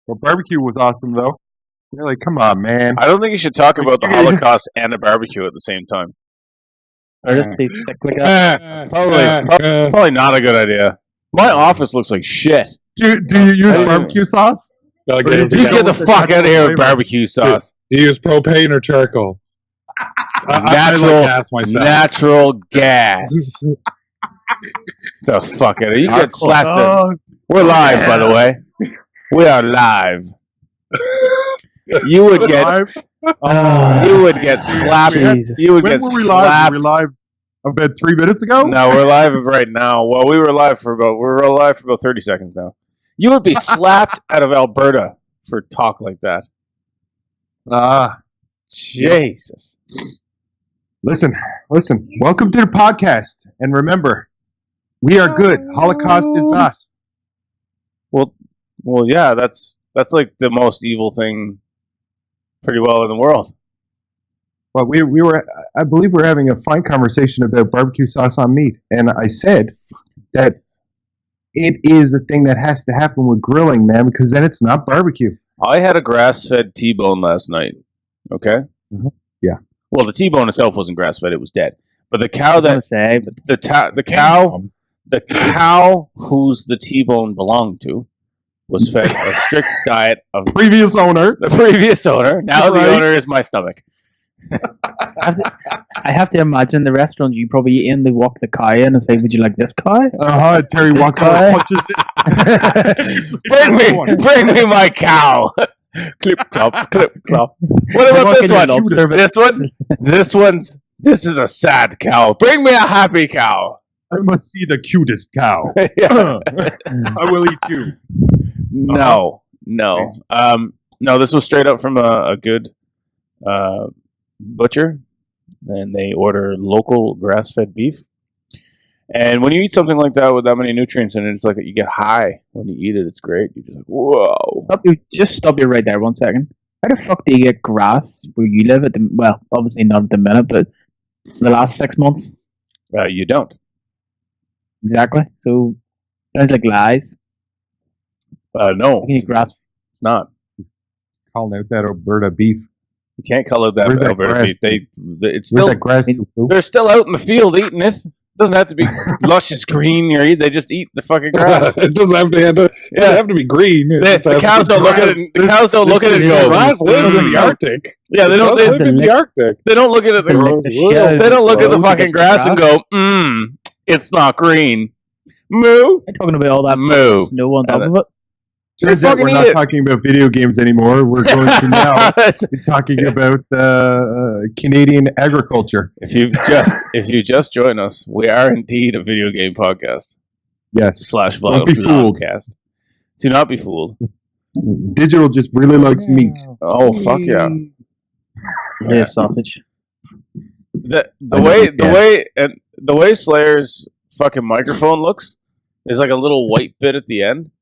Well, barbecue was awesome, though. You're like, come on, man. I don't think you should talk about the Holocaust and a barbecue at the same time. Or just say sick like that. Probably not a good idea. My office looks like shit. Do you use barbecue sauce? You get the fuck out of here with barbecue sauce. Do you use propane or charcoal? Natural gas. The fuck out of here. You get slapped. We're live, by the way. We are live. You would get slapped. Jesus. You would When get were we slapped. live? Were we live about 3 minutes ago? No, we're live right now. Well, we're live for about 30 seconds now. You would be slapped out of Alberta for talk like that. Jesus. Listen. Welcome to the podcast. And remember, we are good. Holocaust is not. Well, yeah, that's like the most evil thing pretty well in the world. Well, I believe we're having a fine conversation about barbecue sauce on meat. And I said that it is a thing that has to happen with grilling, man, because then it's not barbecue. I had a grass-fed T-bone last night. Okay? Mm-hmm. Yeah. Well, the T-bone itself wasn't grass-fed; it was dead. But the cow the cow whose the T-bone belonged to was fed a strict diet of Previous owner. the previous owner. Now the owner is my stomach. I have to imagine the restaurant you probably eat in, they walk the cow in and say, "Would you like this cow?" Terry walks over and punches it. Bring me my cow. Clip clop, clip clop. What about this one? This is a sad cow. Bring me a happy cow. I must see the cutest cow. Yeah. I will eat you. No. No, this was straight up from a good butcher, and they order local grass-fed beef. And when you eat something like that with that many nutrients in it, it's like you get high when you eat it. It's great. You're just like, whoa. Stop you right there 1 second. How the fuck do you get grass where you live well, obviously not at the minute, but the last 6 months? You don't. Exactly. So, sounds like lies. No. You need grass. It's not. Calling out that Alberta beef. You can't call it that Where's that Alberta grass? beef. It's still, Where's that grass? they're still out in the field eating it. It doesn't have to be luscious green. They just eat the fucking grass. It doesn't have to be green. The cows don't look at it. The cows don't look at it and go. Grass lives in the Arctic. Yeah, they don't. live in the Arctic. They don't look at it. They don't look at the fucking grass and go, it's not green. Moo. I'm talking about all that Moo. snow on top of it. Turns out we're not talking about video games anymore. We're going to now be talking about Canadian agriculture. If you just joined us, we are indeed a video game podcast. Yes. /vlog podcast. Do not be fooled. Digital just really likes meat. Oh fuck yeah! Yeah, sausage. The way Slayer's fucking microphone looks is like a little white bit at the end.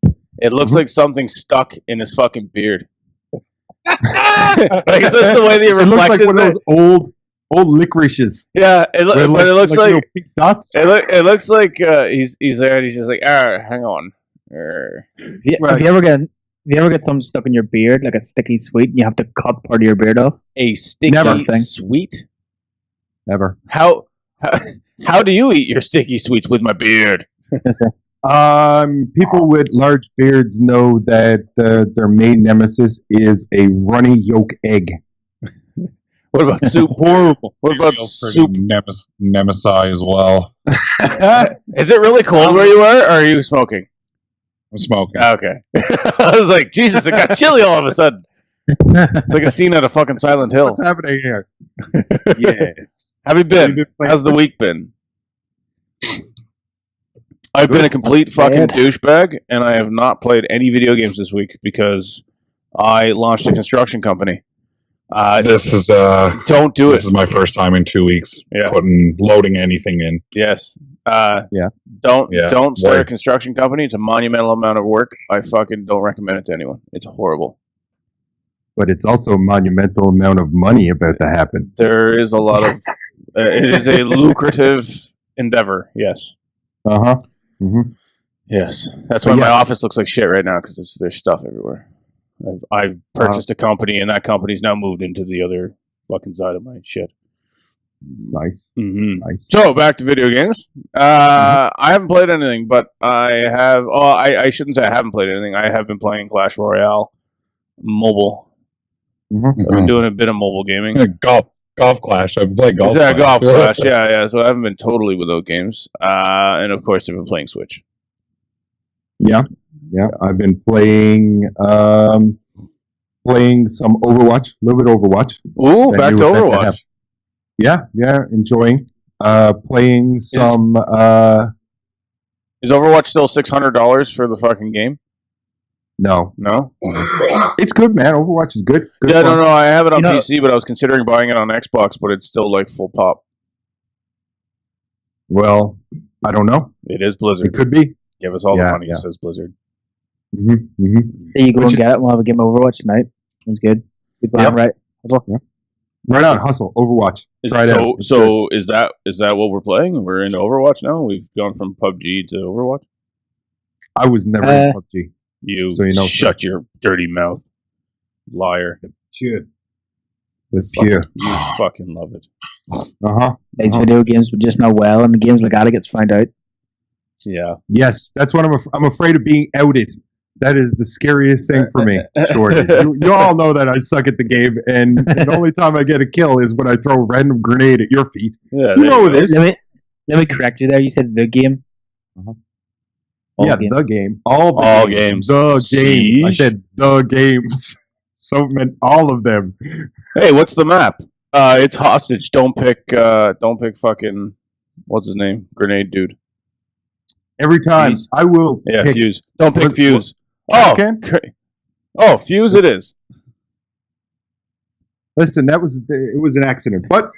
It looks like something stuck in his fucking beard. Like, is this the way the reflections? It looks like one of those old licorices. Yeah, it looks like pink dots. It looks like he's there and he's just like, hang on. Have you ever get something stuck in your beard, like a sticky sweet, and you have to cut part of your beard off? A sticky sweet? Never. How do you eat your sticky sweets with my beard? Yes, sir. People with large beards know that their main nemesis is a runny yolk egg. What about soup? Horrible. What about soup? Nemesis as well. Is it really cold where you are, or are you smoking? I'm smoking. Okay. I was like, Jesus, it got chilly all of a sudden. It's like a scene out of fucking Silent Hill. What's happening here? Yes. Have you been? How's the week been? I've been a complete fucking douchebag, and I have not played any video games this week because I launched a construction company. Don't do it. This is my first time in 2 weeks loading anything in. Yes. Don't start a construction company. It's a monumental amount of work. I fucking don't recommend it to anyone. It's horrible. But it's also a monumental amount of money about to happen. There is a lot of... it is a lucrative endeavor, yes. Mm-hmm. Yes. That's why my office looks like shit right now, because there's stuff everywhere. I've purchased a company, and that company's now moved into the other fucking side of my shit. Nice. Nice. So back to video games. I haven't played anything, but I have. Oh, I shouldn't say I haven't played anything. I have been playing Clash Royale mobile. I've been doing a bit of mobile gaming. Golf Clash. I've been playing golf. Yeah, Golf Clash. Yeah. So I haven't been totally without games. And of course, I've been playing Switch. Yeah. I've been playing some Overwatch, a little bit of Overwatch. Ooh, back to Overwatch. Yeah, enjoying. Playing some. Is Overwatch still $600 for the fucking game? No. It's good, man. Overwatch is good. Yeah, fun. No. I have it on PC, but I was considering buying it on Xbox, but it's still like full pop. Well, I don't know. It is Blizzard. It could be. Give us all the money, says Blizzard. There you go and get it. We'll have a game of Overwatch tonight. Sounds good. Good plan, right? Right on, hustle. Overwatch. Try it out. So is that what we're playing? We're into Overwatch now? We've gone from PUBG to Overwatch? I was never in PUBG. You shut your dirty mouth. Liar. The pure. You fucking love it. These video games, but just not well, and the games like that gets found out. Yeah. Yes, that's what I'm afraid of being outed. That is the scariest thing for me, George. You all know that I suck at the game, and the only time I get a kill is when I throw a random grenade at your feet. Yeah, you know this. Let me correct you there. You said the game. The game. All games. The games. I said the games. So meant all of them. Hey, what's the map? It's hostage. Don't pick fucking what's his name? Grenade dude. Every time Fuse. I will. Yeah, Fuse. Don't pick Fuse. Fuse it is. Listen, it was an accident. But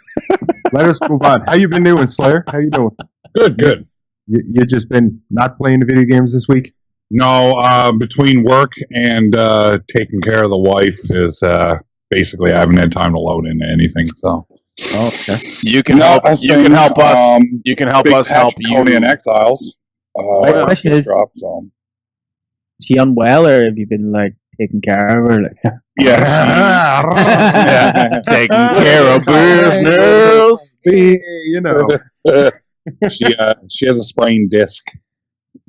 let us move on. How you been doing, Slayer? How you doing? Good. You just been not playing the video games this week? No, between work and taking care of the wife is basically I haven't had time to load into anything. So, okay. You can help us. You can help us help you. Conan Exiles. My question is she unwell, or have you been like taking care of her? Like, taking care of business. You know. She has a sprained disc.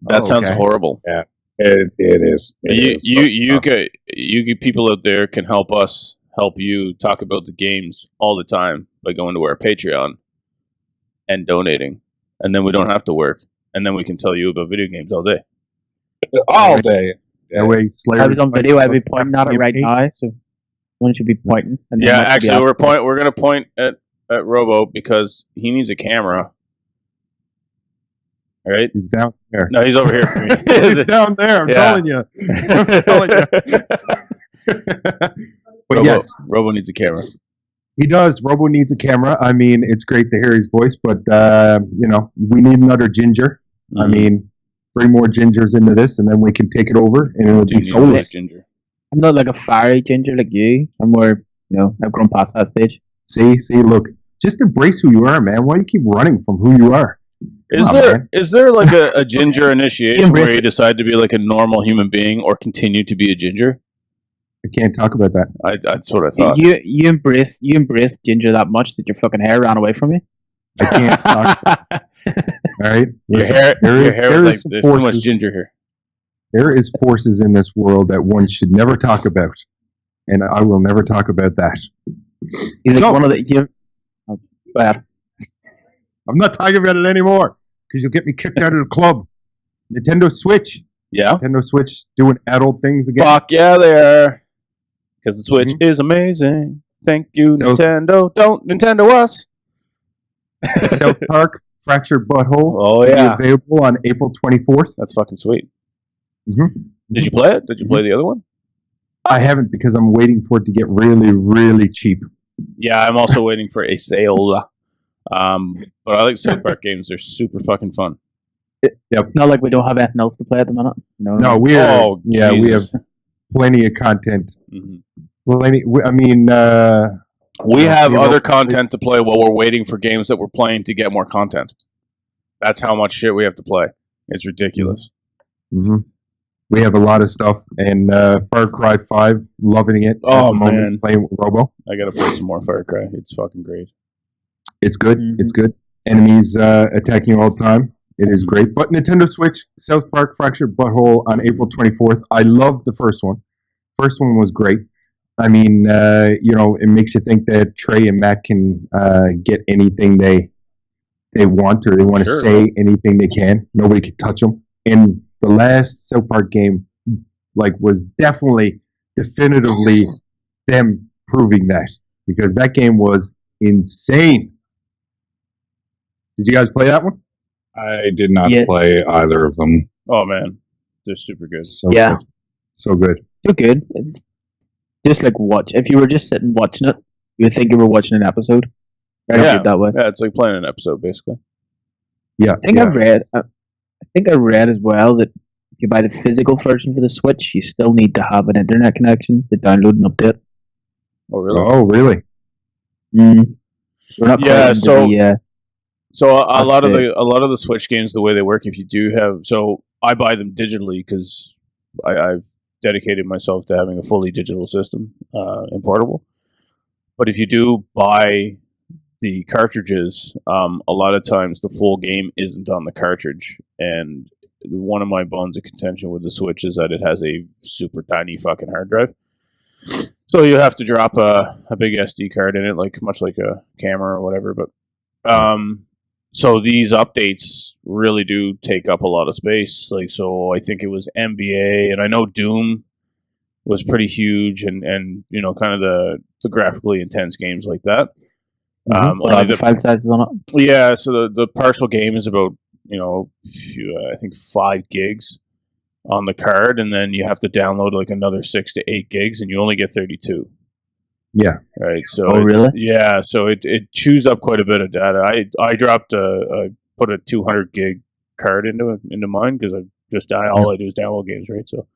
That sounds horrible. Yeah, it is. You people out there can help us help you talk about the games all the time by going to our Patreon and donating, and then we don't have to work, and then we can tell you about video games all day. All day. That way, Slayer. I was on video. I'd be pointing at it right now. So one should be pointing. And yeah, actually, we're going to point at Robo because he needs a camera. All right, he's down there. No, he's over here for me. He's down there. I'm telling you. But yes, Robo needs a camera. He does. Robo needs a camera. I mean, it's great to hear his voice, but we need another ginger. Mm-hmm. I mean, bring more gingers into this, and then we can take it over, and it'll be soulless. Ginger. I'm not like a fiery ginger like you. I'm more, I've grown past that stage. See, look, just embrace who you are, man. Why do you keep running from who you are? Is there like a ginger initiation where you decide to be like a normal human being or continue to be a ginger? I can't talk about that. That's what I thought. You embrace ginger that much that your fucking hair ran away from you? I can't talk about that. All right? Your hair was like, there's too much ginger here. There is forces in this world that one should never talk about. And I will never talk about that. He's like one of the... I'm not talking about it anymore because you'll get me kicked out of the club. Nintendo Switch. Yeah. Nintendo Switch doing adult things again. Fuck yeah, they are. Because the Switch is amazing. Thank you, Nintendo. Don't Nintendo us. South Park, Fractured Butthole. Oh, yeah. Will be available on April 24th. That's fucking sweet. Mm-hmm. Did you play it? Did you play the other one? I haven't because I'm waiting for it to get really, really cheap. Yeah, I'm also waiting for a sale. But I like South Park games. They're super fucking fun. Yep. Not like we don't have anything else to play at the minute. No, we have plenty of content. Mm-hmm. We have other content to play while we're waiting for games that we're playing to get more content. That's how much shit we have to play. It's ridiculous. Mm-hmm. We have a lot of stuff, and Far Cry 5, loving it. Oh, at the moment, man. playing with Robo. I gotta play some more Far Cry. It's fucking great. It's good. Mhm. It's good. Enemies attacking you all the time. It is great. But Nintendo Switch, South Park Fractured Butthole on April 24th. I love the first one. First one was great. I mean, it makes you think that Trey and Matt can get anything they want, or they want to Sure. say anything they can. Nobody can touch them. And the last South Park game, was definitively them proving that, because that game was insane. Did you guys play that one? I did not Yes. play either of them. Oh man, they're super good. So Yeah. good. So good. So good. It's just like watch. If you were just sitting watching it, you would think you were watching an episode. Very Yeah. good that way. Yeah, it's like playing an episode basically. Yeah. I think I read as well that if you buy the physical version for the Switch, you still need to have an internet connection to download and update. Oh really? Oh, really? Mm. We're not Yeah, quite into so- the, So a That's lot of it. the Switch games, the way they work, if you do have, so I buy them digitally because I've dedicated myself to having a fully digital system and portable. But if you do buy the cartridges, a lot of times the full game isn't on the cartridge, and one of my bones of contention with the Switch is that it has a super tiny fucking hard drive. So you have to drop a big SD card in it, much like a camera or whatever. But so these updates really do take up a lot of space. So I think it was NBA, and I know Doom was pretty huge, and kind of the graphically intense games like that. Only the file sizes on it. yeah, so the partial game is about I think 5 gigs on the card, and then you have to download another 6 to 8 gigs, and you only get 32. Yeah. Right. So Oh, really? Yeah. So it chews up quite a bit of data. I dropped I put a 200 gig card into mine because all I do is download games. Right. So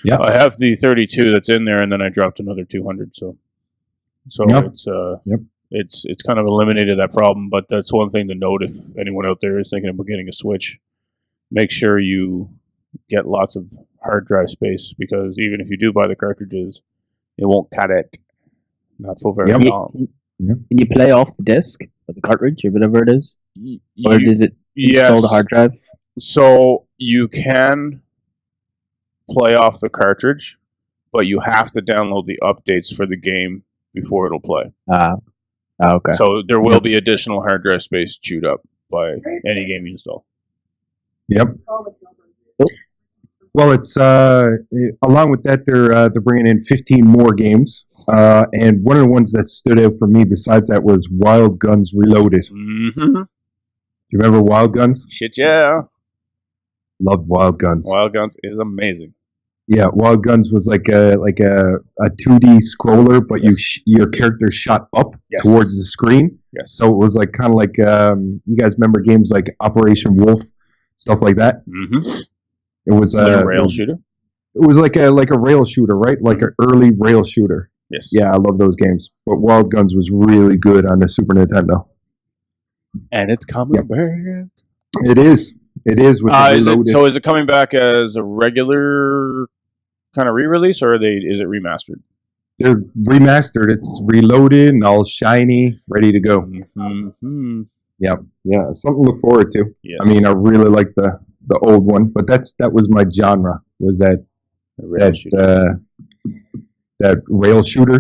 Yeah. I have the 32 that's in there, and then I dropped another 200. So Yep. it's kind of eliminated that problem. But that's one thing to note if anyone out there is thinking about getting a Switch. Make sure you get lots of hard drive space, because even if you do buy the cartridges, it won't cut it. Not for very Yep. long. Can you play off the disc or the cartridge or whatever it is, or does it install Yes. the hard drive? So you can play off the cartridge, but you have to download the updates for the game before it'll play. Okay. So there will be additional hard drive space chewed up by any game you install. Yep. Well, it's along with that, they're bringing in 15 more games, and one of the ones that stood out for me besides that was Wild Guns Reloaded. Do Mm-hmm. you remember Wild Guns? Shit, yeah. Loved Wild Guns. Wild Guns is amazing. Yeah, Wild Guns was like a 2D scroller, but your character shot up Yes. towards the screen. Yes. So it was kind of you guys remember games like Operation Wolf, stuff like that. Mm-hmm. It was Little rail shooter. It was like a rail shooter, right? Like an early rail shooter. Yes. Yeah, I love those games. But Wild Guns was really good on the Super Nintendo. And it's coming Yep. back. It is. It is. With the Reloaded. Is it coming back as a regular kind of re-release, or is it remastered? They're remastered. It's reloaded and all shiny, ready to go. Mm-hmm. Yeah, something to look forward to. Yes. I mean, I really like the old one, but that was my genre. Was that that rail shooter?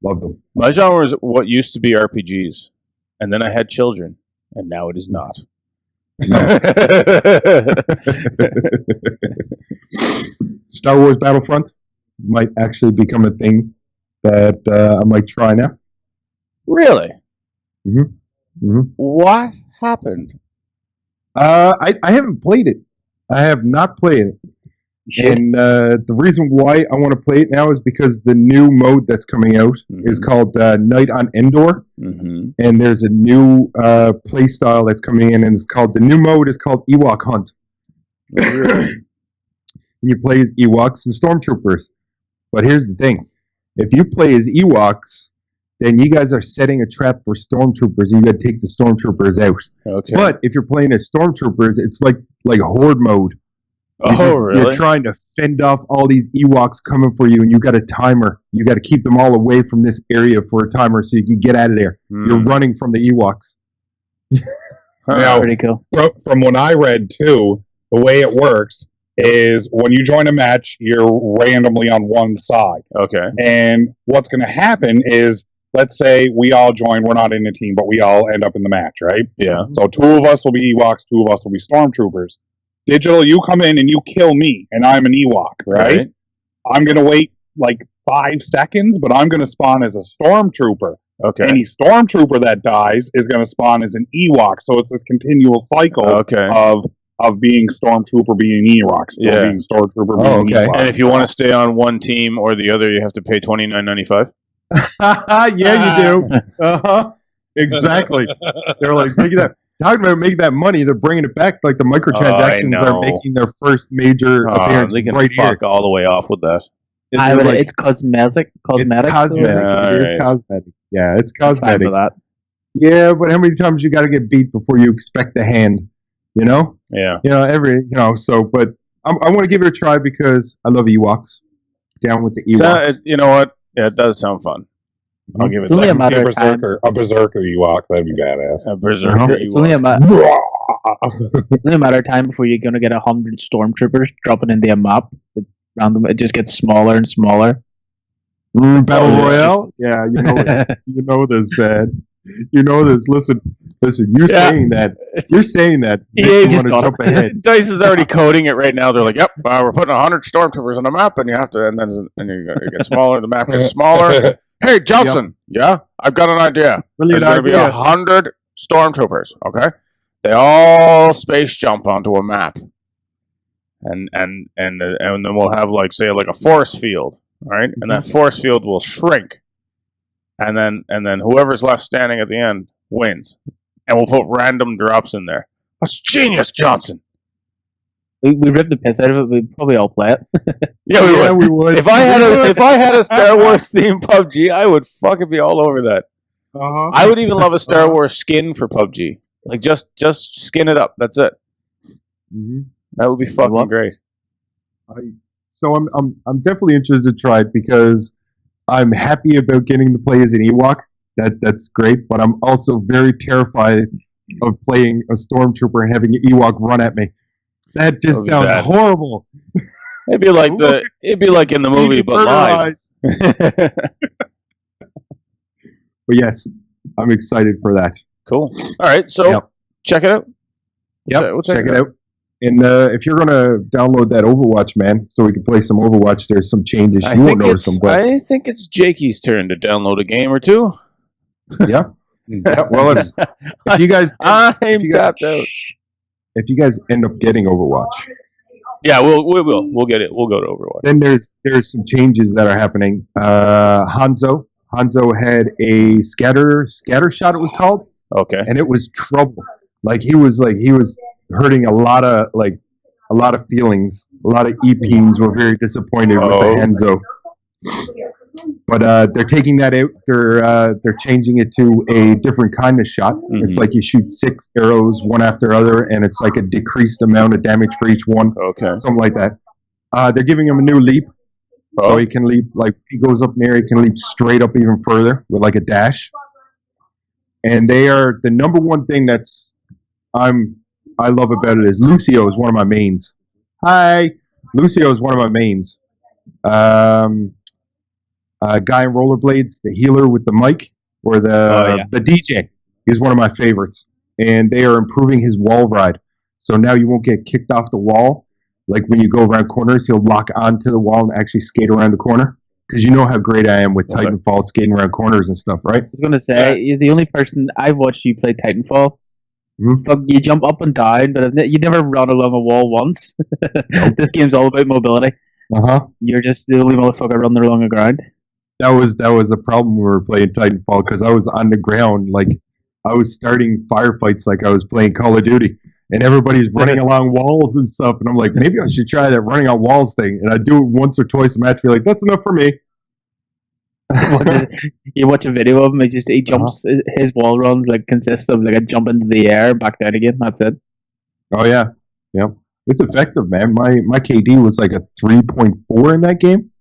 Loved them. My genre is what used to be RPGs, and then I had children, and now it is not. Star Wars Battlefront might actually become a thing that I might try now. Really? Mm-hmm. What happened? I haven't played it. I have not played it. And the reason why I want to play it now is because the new mode that's coming out is called Night on Endor. Mm-hmm. And there's a new play style that's coming in, and the new mode is called Ewok Hunt. Really? And you play as Ewoks and Stormtroopers. But here's the thing. If you play as Ewoks, then you guys are setting a trap for Stormtroopers, and you got to take the Stormtroopers out. Okay. But if you're playing as Stormtroopers, it's like Horde mode. Oh, You're really? trying to fend off all these Ewoks coming for you, and you got a timer. You got to keep them all away from this area for a timer so you can get out of there. You're running from the Ewoks. Now, Pretty cool. from what I read too, the way it works is when you join a match, you're randomly on one side. Okay. And what's going to happen is, let's say we all join, we're not in a team, but we all end up in the match, right? Yeah. So 2 of us will be Ewoks, 2 of us will be Stormtroopers. Digital, you come in and you kill me, and I'm an Ewok, right? I'm going to wait like 5 seconds, but I'm going to spawn as a Stormtrooper. Okay. Any Stormtrooper that dies is going to spawn as an Ewok. So it's this continual cycle of being Stormtrooper, being Ewok, being Stormtrooper, being Ewok. And if you want to stay on one team or the other, you have to pay $29.95. Yeah, you do. Exactly. They're like talking about making that money. They're bringing it back. Like the microtransactions are making their first major appearance. They can right fuck here. all the way off with that. It's cosmetic. It's cosmetic. It is cosmetic. Yeah, it's cosmetic. For that. Yeah, but how many times you got to get beat before you expect the hand? You know? Yeah. So, but I want to give it a try because I love Ewoks. Down with the Ewoks. So, you know what? Yeah, it does sound fun. I'll give it It's only that. a matter of time. A berserker Ewok, that'd be badass. A berserker It's Ewok. only a matter of time before you're going to get 100 Stormtroopers dropping into a map. It just gets smaller and smaller. Battle Royale? Yeah, you know this, man. You know this. Listen. You're saying that. You're saying that. EA just want to jump ahead. DICE is already coding it right now. They're like, "Yep, we're putting 100 Stormtroopers on the map, and you have to, and then you get smaller. The map gets smaller." Hey, Johnson. Yep. Yeah, I've got an idea. There's going to be 100 Stormtroopers. Okay, they all space jump onto a map, and then we'll have like a force field, right? And that force field will shrink, and then whoever's left standing at the end wins. And we'll put random drops in there. That's genius, Johnson. We ripped the piss out of it. We'd probably all play it. Yeah, we would. If I had a Star Wars themed PUBG, I would fucking be all over that. I would even love a Star Wars skin for PUBG. Like just skin it up. That's it. That would be fucking great. So I'm definitely interested to try it because I'm happy about getting to play as an Ewok. That's great, but I'm also very terrified of playing a Stormtrooper and having an Ewok run at me. That just sounds horrible. It'd be like in the movie, but live. But yes, I'm excited for that. Cool. All right, so check it out. We'll check it out. And if you're gonna download that Overwatch, man, so we can play some Overwatch, there's some changes. You won't notice them, but I think it's Jakey's turn to download a game or two. Yeah. Well, if you guys, tapped out. If you guys end up getting Overwatch, yeah, we'll get it. We'll go to Overwatch. Then there's some changes that are happening. Hanzo had a scatter shot. It was called. Okay. And it was trouble. Like he was hurting a lot of feelings. A lot of E-teams were very disappointed with the Hanzo. But they're taking that out. They're changing it to a different kind of shot. It's like you shoot 6 arrows one after other, and it's like a decreased amount of damage for each one. Okay, something like that. They're giving him a new leap, so he can leap. Like he goes up in the air, he can leap straight up even further with like a dash. And they are the number one thing I love about it is Lucio is one of my mains. Hi, Lucio is one of my mains. Guy in rollerblades, the healer with the mic, or the DJ. He's one of my favorites. And they are improving his wall ride. So now you won't get kicked off the wall. Like when you go around corners, he'll lock onto the wall and actually skate around the corner. Because you know how great I am with Titanfall, skating around corners and stuff, right? I was going to say, you're the only person I've watched you play Titanfall. Fuck, you jump up and down, but you never run along a wall once. This game's all about mobility. You're just the only motherfucker running along the ground. That was a problem when we were playing Titanfall because I was on the ground, like I was starting firefights like I was playing Call of Duty, and everybody's running along walls and stuff, and I'm like, maybe I should try that running on walls thing, and I do it once or twice a match, be like, that's enough for me. You watch a video of him, he jumps, his wall runs consists of a jump into the air, back down again, that's it. Oh yeah. It's effective, man. My KD was like a 3.4 in that game.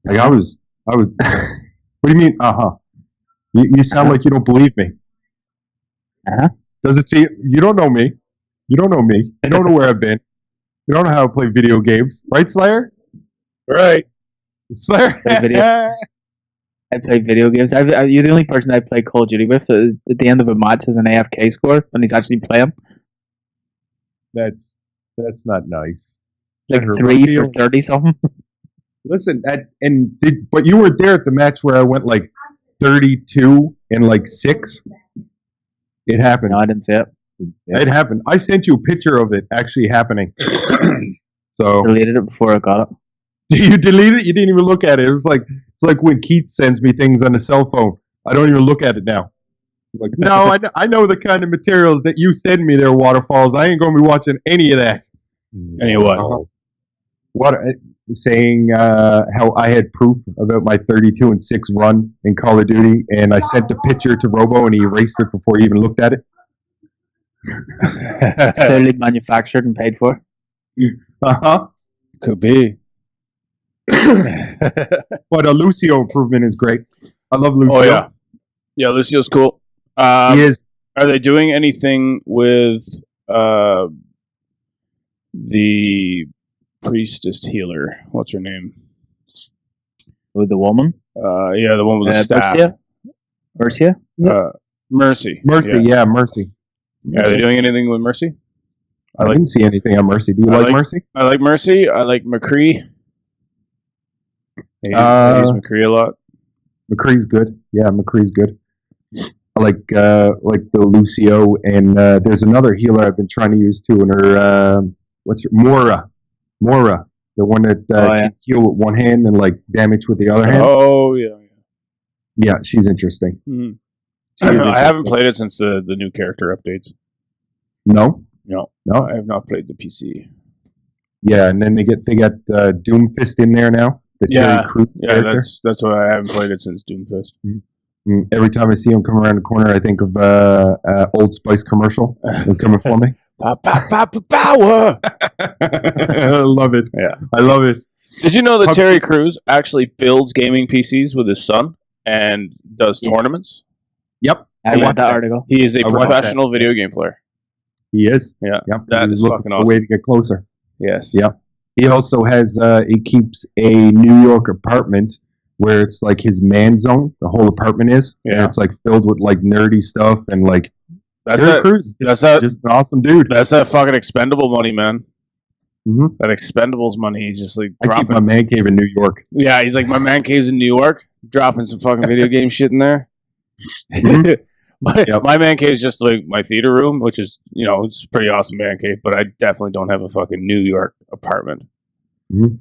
Like I was. What do you mean? You sound like you don't believe me. Does it see? You don't know me. You don't know me. You don't know where I've been. You don't know how to play video games, right, Slayer? Right. Slayer. I play video games. You're the only person I play Call of Duty with. At the end of a match, has an AFK score when he's actually playing. That's not nice. Like 3 for 30 something. Listen, but you were there at the match where I went like 32 and like 6. It happened. No, I didn't see it. It happened. I sent you a picture of it actually happening. So deleted it before I got it. You deleted it? You didn't even look at it. It's like when Keith sends me things on the cell phone. I don't even look at it now. Like, no, I know the kind of materials that you send me there, Waterfalls. I ain't going to be watching any of that. Any what? What? Saying how I had proof about my 32 and 6 run in Call of Duty, and I sent a picture to Robo, and he erased it before he even looked at it. It's clearly manufactured and paid for. Could be. But a Lucio improvement is great. I love Lucio. Oh yeah, yeah. Lucio's cool. He is. Are they doing anything with the priestess healer? What's her name? With the woman? Yeah, the one with the staff. Mercia? Mercy. Mercy, yeah, Mercy. Yeah, are they doing anything with Mercy? I didn't see anything on Mercy. Do you like Mercy? I like Mercy. I like McCree. I use McCree a lot. McCree's good. Yeah, McCree's good. I like the Lucio, and there's another healer I've been trying to use too, and her what's her Mora, the one that can heal with one hand and like damage with the other hand. Oh yeah, yeah, she's interesting. Mm-hmm. I haven't played it since the new character updates. No, I have not played the PC. Yeah, and then they got Doomfist in there now. The Terry Crews character. That's why I haven't played it since Doomfist. Mm-hmm. Every time I see him come around the corner, I think of Old Spice commercial. It's coming for me. Power! I love it. Yeah, I love it. Did you know that Terry Crews actually builds gaming PCs with his son and does tournaments? Yep, I read that article. He is a professional video game player. He is. Yeah, yep. That is fucking awesome. A way to get closer. Yes. Yep. He also has. He keeps a New York apartment where it's like his man zone. The whole apartment is. Yeah. And it's like filled with like nerdy stuff and like. Terry Crews. That's just an awesome dude. That's that fucking expendable money, man. Mm-hmm. That Expendables money. He's just like dropping. I keep my man cave in New York. Yeah, he's like my man cave's in New York, dropping some fucking video game shit in there. Mm-hmm. My man cave is just like my theater room, which is it's a pretty awesome man cave, but I definitely don't have a fucking New York apartment. Mm-hmm.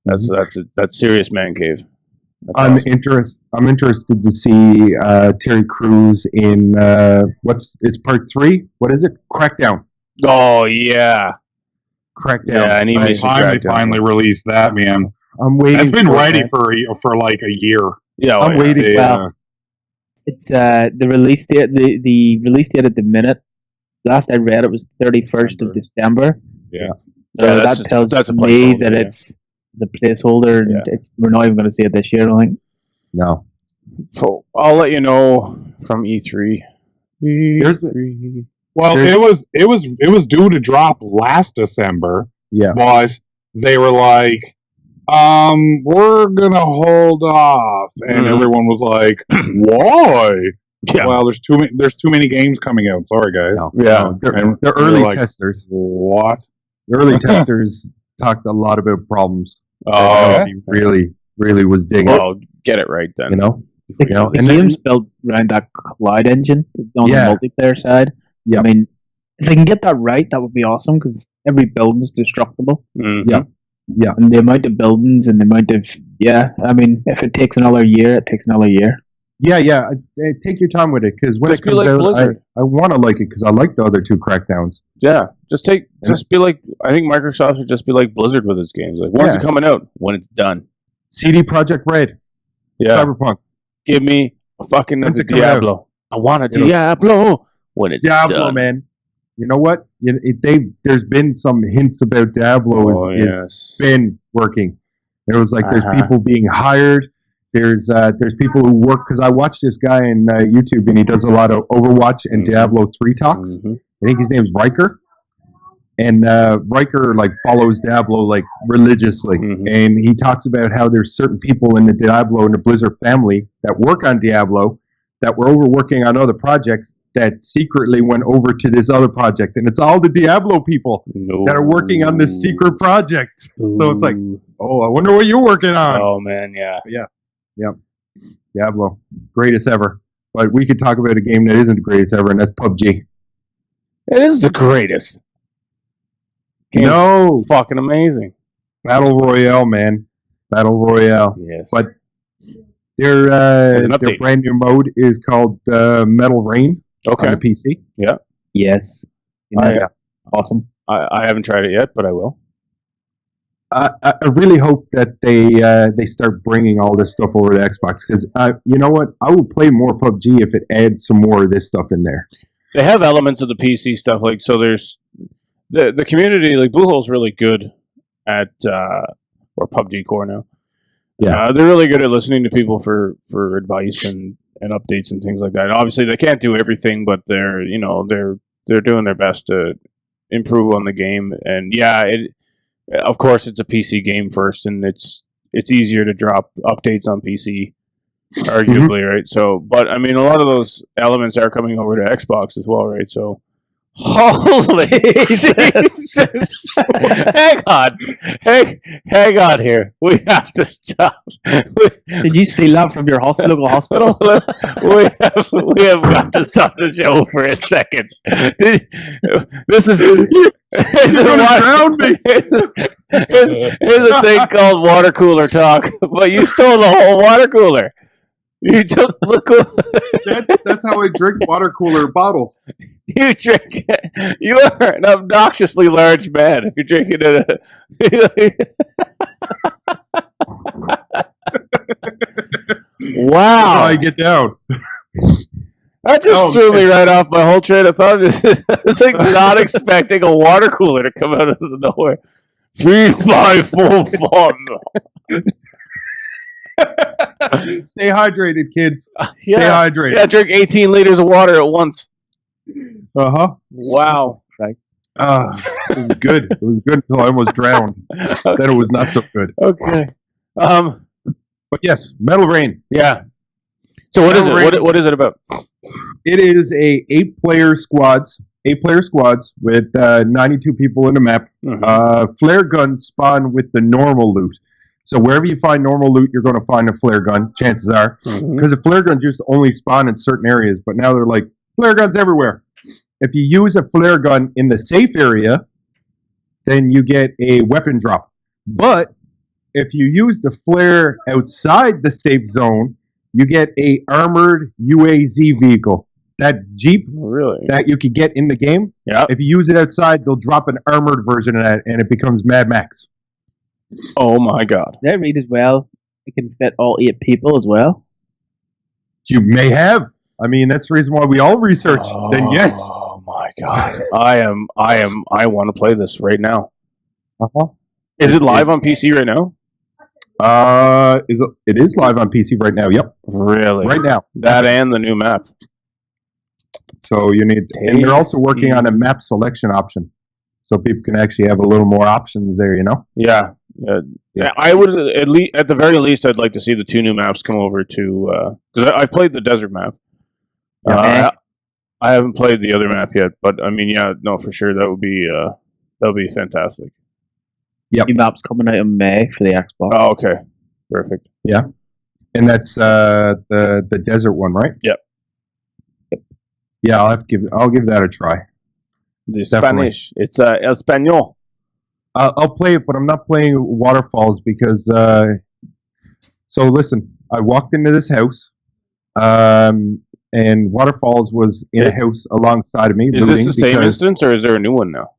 That's serious man cave. I'm interested to see Terry Crews in it's part 3. What is it? Crackdown. Oh yeah, Crackdown. Yeah, I need they finally released that, man. I'm waiting. It's been ready for like a year. Yeah, I'm waiting. It's the release date. The release date at the minute. Last I read, it was 31st of December. Yeah. So that tells me that it's a placeholder, and we're not even going to see it this year, I don't think. No. So I'll let you know from E3. Well, it was due to drop last December. Yeah. But they were like, we're gonna hold off, and everyone was like, "Why?" Yeah. Well, there's too many games coming out. Sorry, guys. No. Yeah, they're early testers. What? The early testers talked a lot about problems. Oh, he really was digging. Well, get it right then. The game's built around that Cloud engine on the multiplayer side. Yeah. I mean, if they can get that right, that would be awesome because every building's destructible. Mm-hmm. Yeah. Yeah. And the amount of buildings and the amount of I mean, if it takes another year, it takes another year. Yeah. Take your time with it because when it comes out, I want to like it because I like the other 2 Crackdowns. Yeah, just be like. I think Microsoft should just be like Blizzard with its games. Like, when's it coming out? When it's done. CD Projekt Red. Yeah. Cyberpunk. Give me a fucking Diablo. I want a Diablo when it's Diablo, done. Man. You know what? There's been some hints about Diablo is been working. It was like there's people being hired. There's people who work, because I watch this guy on YouTube and he does a lot of Overwatch and Diablo 3 talks. I think his name's Riker. And Riker like follows Diablo like religiously, and he talks about how there's certain people in the Diablo and the Blizzard family that work on Diablo that were overworking on other projects that secretly went over to this other project, and it's all the Diablo people that are working on this secret project. So it's like, oh, I wonder what you're working on. Oh man, yeah. Diablo, greatest ever. But we could talk about a game that isn't the greatest ever, and that's PUBG. It is the greatest. Game's fucking amazing. Battle Royale, man. Battle Royale. Yes. But their brand new mode is called Metal Rain on the PC. Yeah. Yes. Awesome. I haven't tried it yet, but I will. I really hope that they start bringing all this stuff over to Xbox, because you know what? I will play more PUBG if it adds some more of this stuff in there. They have elements of the PC stuff, like, so there's the community, like Bluehole's really good at or PUBG Core now. Yeah, they're really good at listening to people for advice and updates and things like that. And obviously, they can't do everything, but they're doing their best to improve on the game. And yeah, of course, it's a PC game first, and it's easier to drop updates on PC, arguably, right? So, but I mean, a lot of those elements are coming over to Xbox as well, right? So, holy Jesus! hang on here. We have to stop. Did you steal that from your local hospital? we have got to stop the show for a second. This is drown me. Here's a thing called water cooler talk, but you stole the whole water cooler. You took the cooler. That's how I drink water cooler bottles. You drink it. You are an obnoxiously large man if you're drinking it. Wow. That's how I get down. That just threw me right off my whole train of thought. It's like not expecting a water cooler to come out of nowhere. 3, 5, 4, 5. Stay hydrated, kids. Stay hydrated. Yeah, drink 18 liters of water at once. Wow. It was good. It was good until I almost drowned. Okay. Then it was not so good. Okay. But yes, Metal Rain. Yeah. So what is it? What is it about? It is a 8-player squads with 92 people in the map. Flare guns spawn with the normal loot. So wherever you find normal loot, you're going to find a flare gun, chances are. Because the flare guns used to only spawn in certain areas, but now they're like, flare guns everywhere. If you use a flare gun in the safe area, then you get a weapon drop. But if you use the flare outside the safe zone, you get a armored UAZ vehicle. That Jeep that you could get in the game, if you use it outside, they'll drop an armored version of that, and it becomes Mad Max. Oh my God! Did I read as well? It can fit all 8 people as well. You may have. I mean, that's the reason why we all research. Then yes. Oh my God! I want to play this right now. Is it live on PC right now? It is live on PC right now. Yep. Really? Right now. That and the new map. So you need, and they're also working on a map selection option, so people can actually have a little more options there. Yeah. I would at the very least, I'd like to see the 2 new maps come over to because I've played the desert map. I haven't played the other map yet, but I mean, for sure that would be fantastic. Yep. New map's coming out in May for the Xbox. Oh, okay, perfect. Yeah, and that's the desert one, right? Yep. Yeah, I'll give that a try. The Spanish, it's Espanol. I'll play it, but I'm not playing Waterfalls because. So listen, I walked into this house, and Waterfalls was in a house alongside of me. Is this the same instance, or is there a new one now?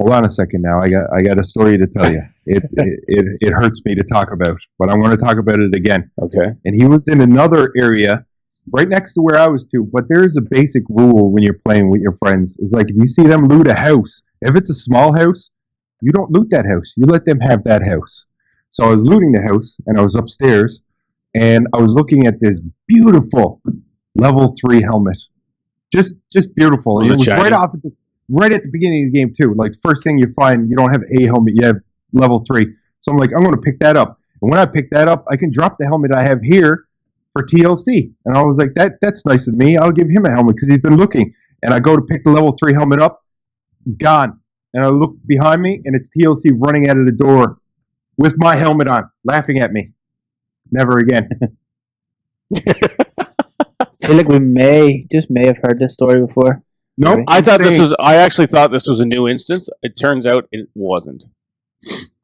Hold on a second. Now I got a story to tell you. It hurts me to talk about, but I'm going to talk about it again. Okay. And he was in another area right next to where I was too. But there is a basic rule when you're playing with your friends. It's like if you see them loot a house, if it's a small house, you don't loot that house. You let them have that house. So I was looting the house, and I was upstairs, and I was looking at this beautiful level 3 helmet. Just beautiful. And it was right at the beginning of the game too. Like the first thing you find, you don't have a helmet, you have level 3. So I'm like, I'm going to pick that up. And when I pick that up, I can drop the helmet I have here for TLC. And I was like, that's nice of me. I'll give him a helmet because he's been looking. And I go to pick the level 3 helmet up. It's gone. And I look behind me, and it's TLC running out of the door with my helmet on, laughing at me. Never again. I feel like we may have heard this story before. Nope. I actually thought this was a new instance. It turns out it wasn't.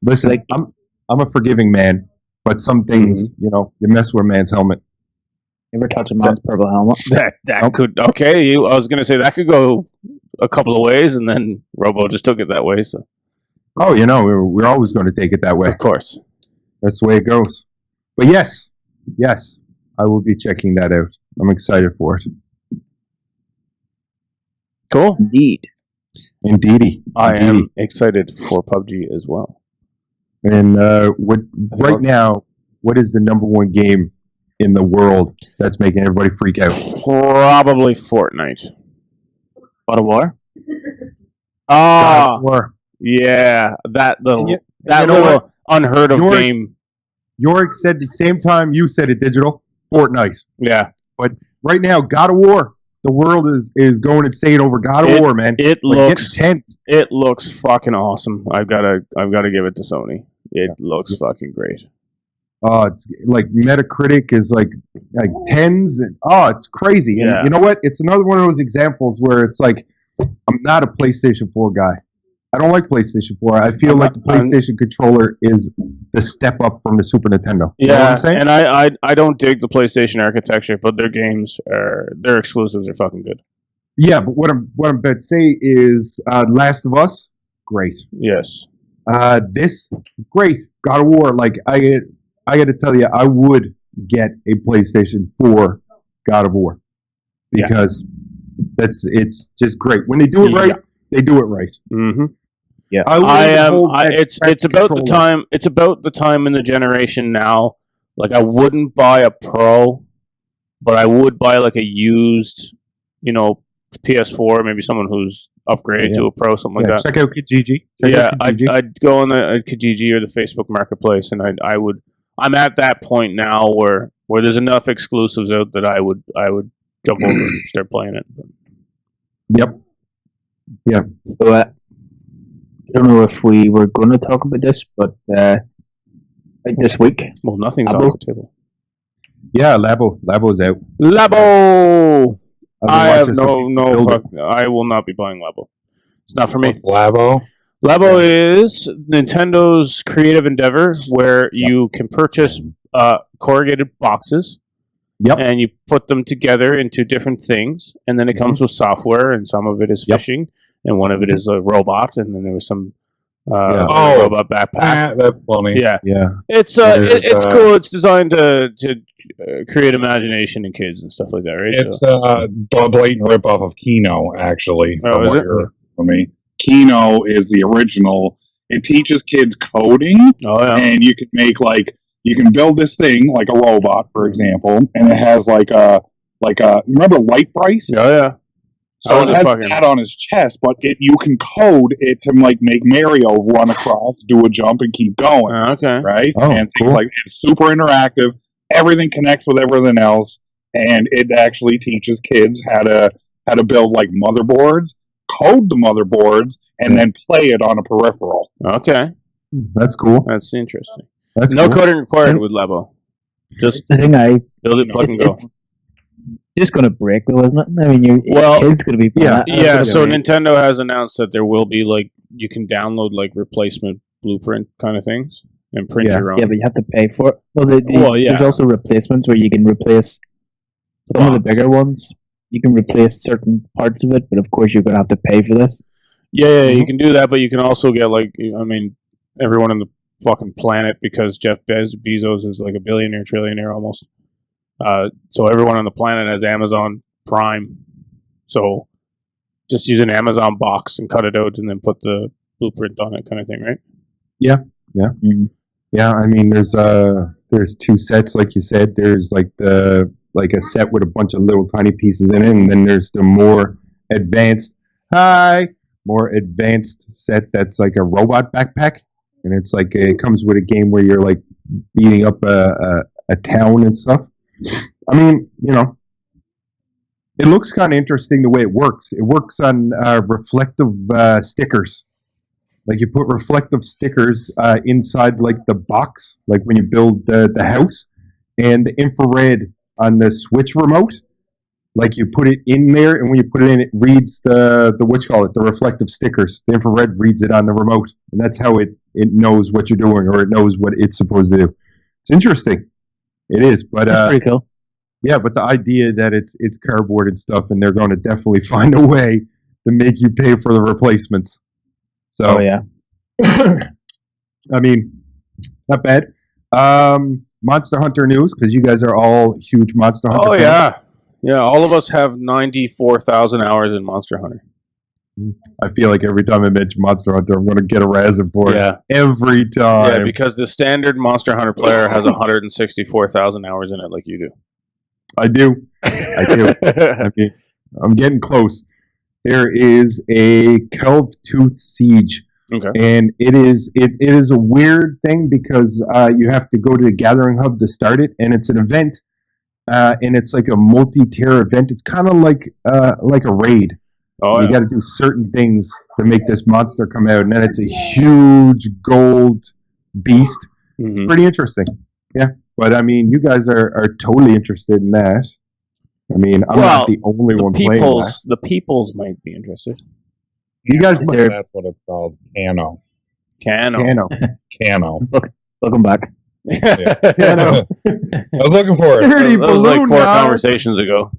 Listen, like, I'm a forgiving man, but some things, you mess with a man's helmet. You ever touch a man's purple helmet? That could okay. I was gonna say that could go a couple of ways, and then Robo just took it that way. So, we're always going to take it that way. Of course, that's the way it goes. But yes, I will be checking that out. I'm excited for it. Cool. Indeedy. I am excited for PUBG as well. And now, what is the number one game in the world that's making everybody freak out? Probably Fortnite. God of War? God of War. Yeah. That little unheard of game. York said the same time you said it, Digital. Fortnite. Yeah. But right now, God of War. The world is going insane over God of War, man. It looks fucking awesome. I've gotta give it to Sony. It looks fucking great. It's like Metacritic is like tens, and it's crazy. Yeah. And you know what? It's another one of those examples where it's like I'm not a PlayStation 4 guy. I don't like PlayStation 4. I feel like the PlayStation controller is the step up from the Super Nintendo. You know what I'm saying? And I don't dig the PlayStation architecture, but their games their exclusives are fucking good. Yeah, but what I'm about to say is Last of Us, great. Yes. This great. God of War, like I got to tell you, I would get a PlayStation 4 God of War because it's just great. When they do it right, they do it right. Mm-hmm. Yeah, it's about the time. It's about the time in the generation now. Like I wouldn't buy a Pro, but I would buy like a used, PS4. Maybe someone who's upgraded to a Pro, something like that. Check out Kijiji. I'd go on the Kijiji or the Facebook Marketplace, and I'm at that point now where there's enough exclusives out that I would jump over and start playing it. Yep. Yeah. So I don't know if we were going to talk about this, but like this week, well, nothing's off the table. Yeah, Labo's out. Labo. I have I will not be buying Labo. It's not for me. What's Labo? Labo is Nintendo's creative endeavor where you can purchase corrugated boxes. Yep. And you put them together into different things, and then it comes with software, and some of it is fishing, and one of it is a robot, and then there was some robot backpack. That's funny. Yeah. Yeah. It's cool. It's designed to create imagination in kids and stuff like that, right? It's a blatant ripoff of Kino, actually. Is it? For me, Kino is the original. It teaches kids coding, and you can make you can build this thing like a robot, for example, and it has like a remember Light Bright? Oh yeah. So it has that on his chest, but you can code it to make Mario run across, do a jump, and keep going. Okay. Right? Oh, and cool. things like it's super interactive. Everything connects with everything else, and it actually teaches kids how to build like motherboards, code the motherboards, and then play it on a peripheral. Okay. That's cool. That's interesting. That's no cool. coding required with Labo. Just the thing build it, plug and go. It's just going to break, though, isn't it? I mean, your kid's going to be yeah. So Nintendo has announced that there will be you can download replacement blueprint kind of things and print your own. Yeah, but you have to pay for it. Well, there's also replacements where you can replace some of the bigger ones. You can replace certain parts of it, but of course you're going to have to pay for this. Yeah, you can do that, but you can also get everyone on the fucking planet because Jeff Bezos is like a billionaire, trillionaire almost. So everyone on the planet has Amazon Prime. So just use an Amazon box and cut it out, and then put the blueprint on it, kind of thing, right? Yeah. I mean, there's two sets, like you said. There's like a set with a bunch of little tiny pieces in it, and then there's the more advanced set that's like a robot backpack, and it's like it comes with a game where you're like beating up a town and stuff. I mean, it looks kind of interesting the way it works. It works on reflective stickers. Like you put reflective stickers inside like the box, like when you build the house, and the infrared on the Switch remote. Like you put it in there, and when you put it in, it reads the reflective stickers. The infrared reads it on the remote, and that's how it knows what you're doing, or it knows what it's supposed to do. It's interesting. It is, but That's pretty cool. Yeah, but the idea that it's cardboard and stuff, and they're going to definitely find a way to make you pay for the replacements. So, yeah. I mean, not bad. Monster Hunter news, because you guys are all huge Monster Hunter fans. Yeah. Yeah, all of us have 94,000 hours in Monster Hunter. I feel like every time I mention Monster Hunter, I'm going to get a razzing for it. Every time. Yeah, because the standard Monster Hunter player has 164,000 hours in it, like you do. I do. I mean, I'm getting close. There is a Kelve-Tooth Siege. Okay. And it is a weird thing because you have to go to the Gathering Hub to start it, and it's an event. And it's like a multi-tier event. It's kind of like a raid. You got to do certain things to make this monster come out, and then it's a huge gold beast. It's pretty interesting. Yeah, but I mean, you guys are totally interested in that. I mean, I'm not the only one playing that. The peoples might be interested. You guys, that's what it's called. Cano. Welcome back. Yeah. I was looking for it. That was like 4 conversations ago.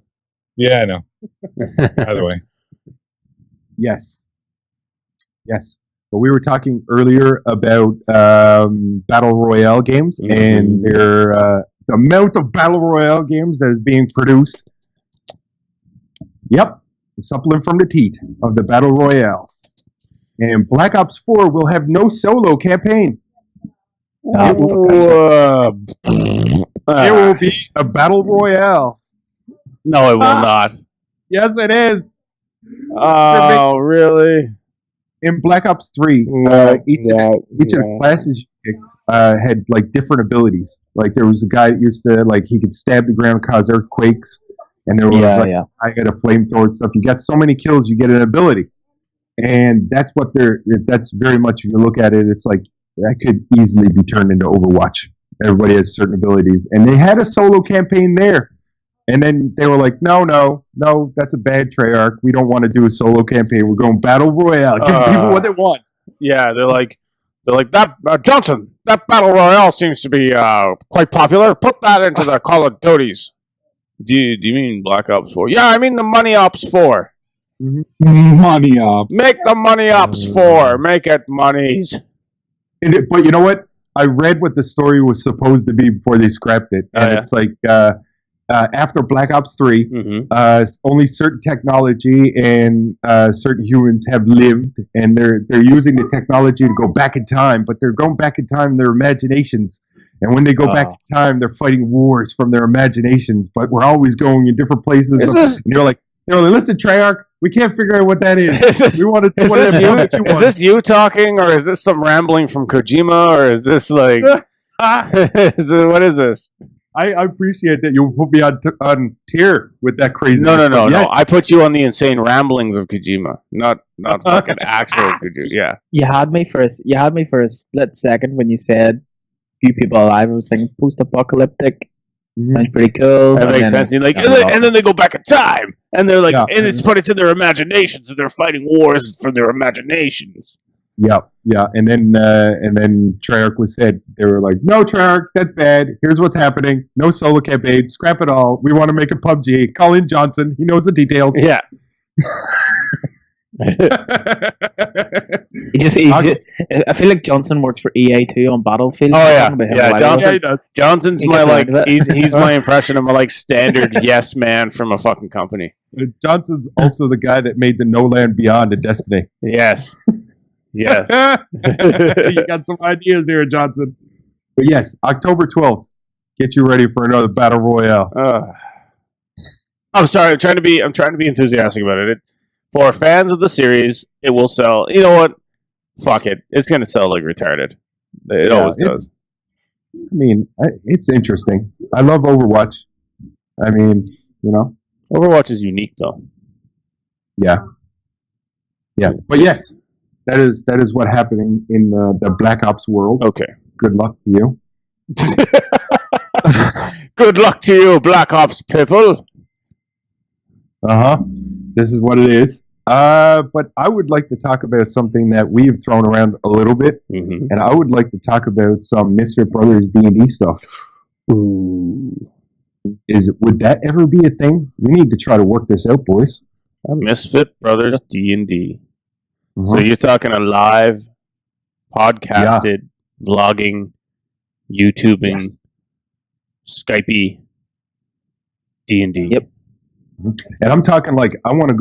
Yeah, I know. Either way. Yes. But we were talking earlier about Battle Royale games and the amount of Battle Royale games that is being produced. Yep. The supplement from the teat of the Battle Royales. And Black Ops 4 will have no solo campaign. It will be a Battle Royale. No, it will not. Yes, it is. Oh, really? In Black Ops 3, each of the classes you picked had like different abilities. Like there was a guy that used to he could stab the ground, cause earthquakes, and there was I got a flamethrower and stuff. You got so many kills, you get an ability, and that's very much, if you look at it, it's like that could easily be turned into Overwatch. Everybody has certain abilities, and they had a solo campaign there. And then they were like, no, that's a bad Treyarch. We don't want to do a solo campaign. We're going Battle Royale. Give people what they want. Yeah, they're like that. Johnson, that Battle Royale seems to be quite popular. Put that into the Call of Duties. Do you mean Black Ops 4? Yeah, I mean the Money Ops 4. Money Ops. Make the Money Ops 4. Make it monies. But you know what? I read what the story was supposed to be before they scrapped it, and it's like. After Black Ops 3, only certain technology and certain humans have lived, and they're using the technology to go back in time, but they're going back in time in their imaginations. And when they go back in time, they're fighting wars from their imaginations, but we're always going in different places. And you're like, listen, Treyarch, we can't figure out what that is. We want to do whatever you want. Is this you talking, or is this some rambling from Kojima, or is this like... what is this? I appreciate that you put me on tier with that crazy. No. I put you on the insane ramblings of Kojima, not fucking actual Kojima. Yeah, you had me for a split second when you said "few people alive." I was thinking post-apocalyptic. That's pretty cool. That makes sense. And then they go back in time, and they're like, and it's put into their imaginations, and they're fighting wars from their imaginations. Yeah, and then Treyarch was said, they were like, no, Treyarch, that's bad. Here's what's happening. No solo campaign. Scrap it all. We want to make a PUBG. Call in Johnson. He knows the details. Yeah. I feel like Johnson works for EA too on Battlefield. Oh yeah. Johnson's my he's my impression of my standard yes man from a fucking company. Johnson's also the guy that made the No Land Beyond in Destiny. Yes. Yes. You got some ideas there, Johnson. But yes, October 12th. Get you ready for another battle royale. I'm sorry. I'm trying to be enthusiastic about it. For fans of the series, it will sell. You know what? Fuck it. It's going to sell like retarded. It always does. I mean, it's interesting. I love Overwatch. I mean, Overwatch is unique, though. Yeah. But yes, that is what happening in the Black Ops world. Okay. Good luck to you. Good luck to you, Black Ops people. This is what it is. But I would like to talk about something that we've thrown around a little bit, and I would like to talk about some Misfit Brothers D&D stuff. Ooh. Would that ever be a thing? We need to try to work this out, boys. Misfit Brothers D&D. So you're talking a live, podcasted, vlogging, YouTubing, Skypey D&D. Yep. And I'm talking I want to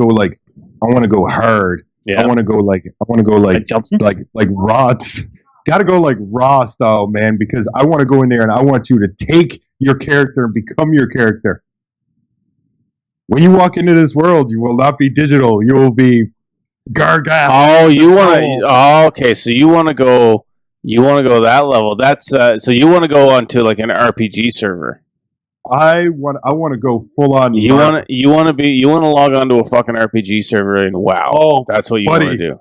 go hard. Yeah. I want to go like Johnson? like raw. Got to go like raw style, man, because I want to go in there and I want you to take your character and become your character. When you walk into this world, you will not be digital. You will be Gargath. Oh, you want to? Oh, okay. So you want to go? You want to go that level? That's so you want to go onto like an RPG server. I want to go full on. You want to log onto a fucking RPG server and wow. Oh, that's what you want to do.